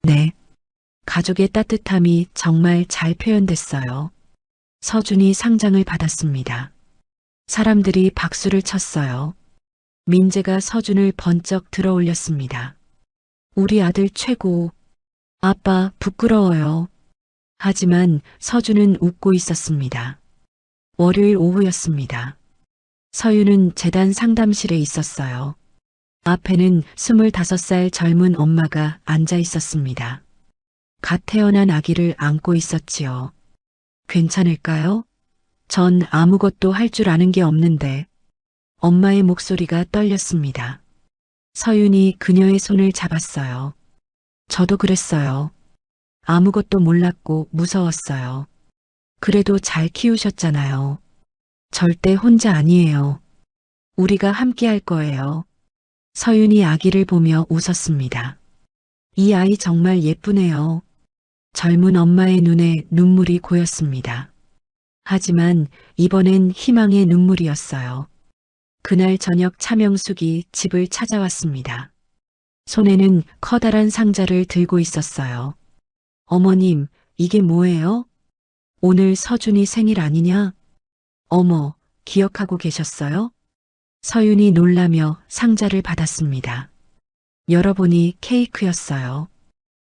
네. 가족의 따뜻함이 정말 잘 표현됐어요. 서준이 상장을 받았습니다. 사람들이 박수를 쳤어요. 민재가 서준을 번쩍 들어 올렸습니다. 우리 아들 최고. 아빠 부끄러워요. 하지만 서준은 웃고 있었습니다. 월요일 오후였습니다. 서윤은 재단 상담실에 있었어요. 앞에는 25살 젊은 엄마가 앉아 있었습니다. 갓 태어난 아기를 안고 있었지요. 괜찮을까요? 전 아무것도 할 줄 아는 게 없는데. 엄마의 목소리가 떨렸습니다. 서윤이 그녀의 손을 잡았어요. 저도 그랬어요. 아무것도 몰랐고 무서웠어요. 그래도 잘 키우셨잖아요. 절대 혼자 아니에요. 우리가 함께 할 거예요. 서윤이 아기를 보며 웃었습니다. 이 아이 정말 예쁘네요. 젊은 엄마의 눈에 눈물이 고였습니다. 하지만 이번엔 희망의 눈물이었어요. 그날 저녁 차명숙이 집을 찾아왔습니다. 손에는 커다란 상자를 들고 있었어요. 어머님, 이게 뭐예요? 오늘 서준이 생일 아니냐? 어머, 기억하고 계셨어요? 서윤이 놀라며 상자를 받았습니다. 열어보니 케이크였어요.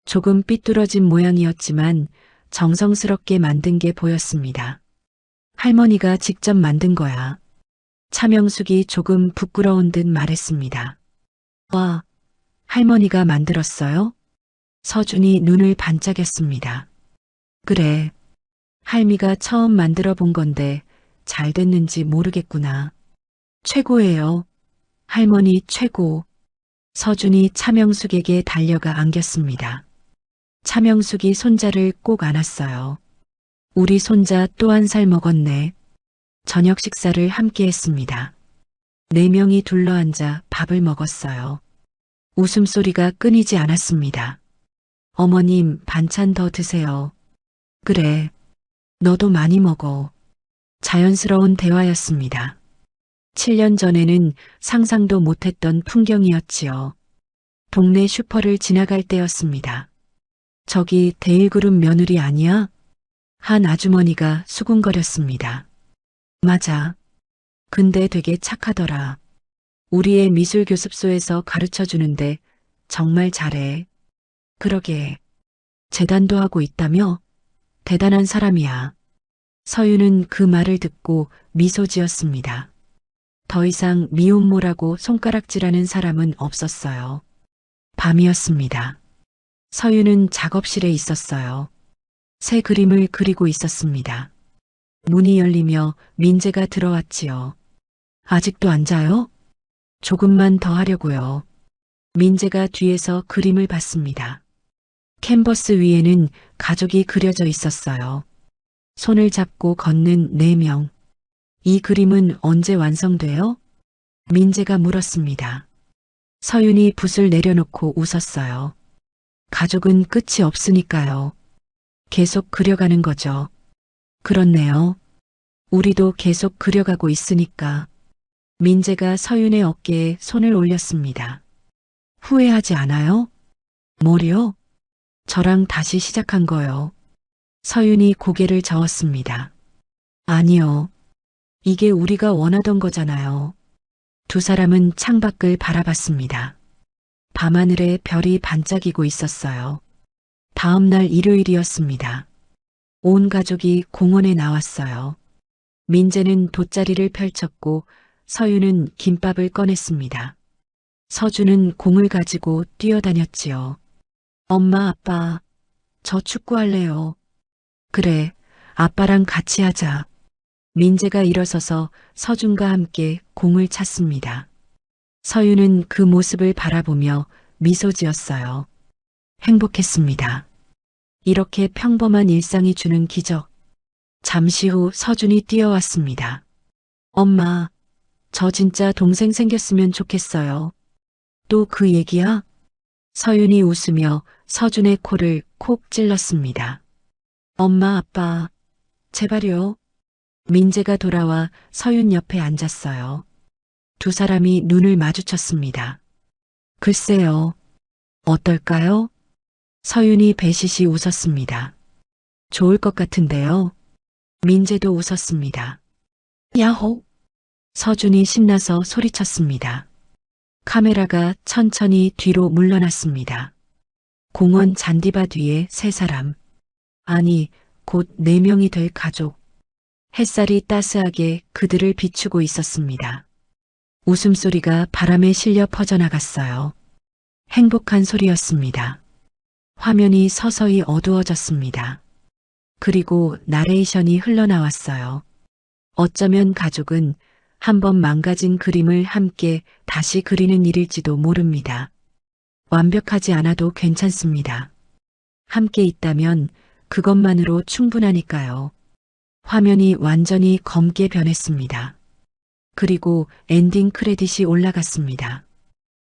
조금 삐뚤어진 모양이었지만 정성스럽게 만든 게 보였습니다. 할머니가 직접 만든 거야. 차명숙이 조금 부끄러운 듯 말했습니다. 와, 할머니가 만들었어요? 서준이 눈을 반짝였습니다. 그래, 할미가 처음 만들어 본 건데 잘 됐는지 모르겠구나. 최고예요. 할머니 최고. 서준이 차명숙에게 달려가 안겼습니다. 차명숙이 손자를 꼭 안았어요. 우리 손자 또 한 살 먹었네. 저녁 식사를 함께 했습니다. 4명이 둘러앉아 밥을 먹었어요. 웃음소리가 끊이지 않았습니다. 어머님, 반찬 더 드세요. 그래, 너도 많이 먹어. 자연스러운 대화였습니다. 7년 전에는 상상도 못했던 풍경이었지요. 동네 슈퍼를 지나갈 때였습니다. 저기 대일그룹 며느리 아니야? 한 아주머니가 수군거렸습니다. 맞아. 근데 되게 착하더라. 우리의 미술 교습소에서 가르쳐 주는데 정말 잘해. 그러게. 재단도 하고 있다며? 대단한 사람이야. 서유는 그 말을 듣고 미소 지었습니다. 더 이상 미혼모라고 손가락질하는 사람은 없었어요. 밤이었습니다. 서유는 작업실에 있었어요. 새 그림을 그리고 있었습니다. 문이 열리며 민재가 들어왔지요. 아직도 안 자요? 조금만 더 하려고요. 민재가 뒤에서 그림을 봤습니다. 캔버스 위에는 가족이 그려져 있었어요. 손을 잡고 걷는 4명. 이 그림은 언제 완성돼요? 민재가 물었습니다. 서윤이 붓을 내려놓고 웃었어요. 가족은 끝이 없으니까요. 계속 그려가는 거죠. 그렇네요. 우리도 계속 그려가고 있으니까. 민재가 서윤의 어깨에 손을 올렸습니다. 후회하지 않아요? 뭐요? 저랑 다시 시작한 거요. 서윤이 고개를 저었습니다. 아니요. 이게 우리가 원하던 거잖아요. 두 사람은 창밖을 바라봤습니다. 밤하늘에 별이 반짝이고 있었어요. 다음 날 일요일이었습니다. 온 가족이 공원에 나왔어요. 민재는 돗자리를 펼쳤고 서유는 김밥을 꺼냈습니다. 서주는 공을 가지고 뛰어다녔지요. 엄마, 아빠, 저 축구할래요. 그래, 아빠랑 같이 하자. 민재가 일어서서 서준과 함께 공을 찼습니다. 서유는 그 모습을 바라보며 미소 지었어요. 행복했습니다. 이렇게 평범한 일상이 주는 기적. 잠시 후 서준이 뛰어왔습니다. 엄마, 저 진짜 동생 생겼으면 좋겠어요. 또 그 얘기야? 서윤이 웃으며 서준의 코를 콕 찔렀습니다. 엄마, 아빠, 제발요. 민재가 돌아와 서윤 옆에 앉았어요. 두 사람이 눈을 마주쳤습니다. 글쎄요. 어떨까요? 서윤이 배시시 웃었습니다. 좋을 것 같은데요. 민재도 웃었습니다. 야호! 서준이 신나서 소리쳤습니다. 카메라가 천천히 뒤로 물러났습니다. 공원 잔디밭 위에 3사람. 아니, 곧 4명이 될 가족. 햇살이 따스하게 그들을 비추고 있었습니다. 웃음소리가 바람에 실려 퍼져나갔어요. 행복한 소리였습니다. 화면이 서서히 어두워졌습니다. 그리고 나레이션이 흘러나왔어요. 어쩌면 가족은 한번 망가진 그림을 함께 다시 그리는 일일지도 모릅니다. 완벽하지 않아도 괜찮습니다. 함께 있다면 그것만으로 충분하니까요. 화면이 완전히 검게 변했습니다. 그리고 엔딩 크레딧이 올라갔습니다.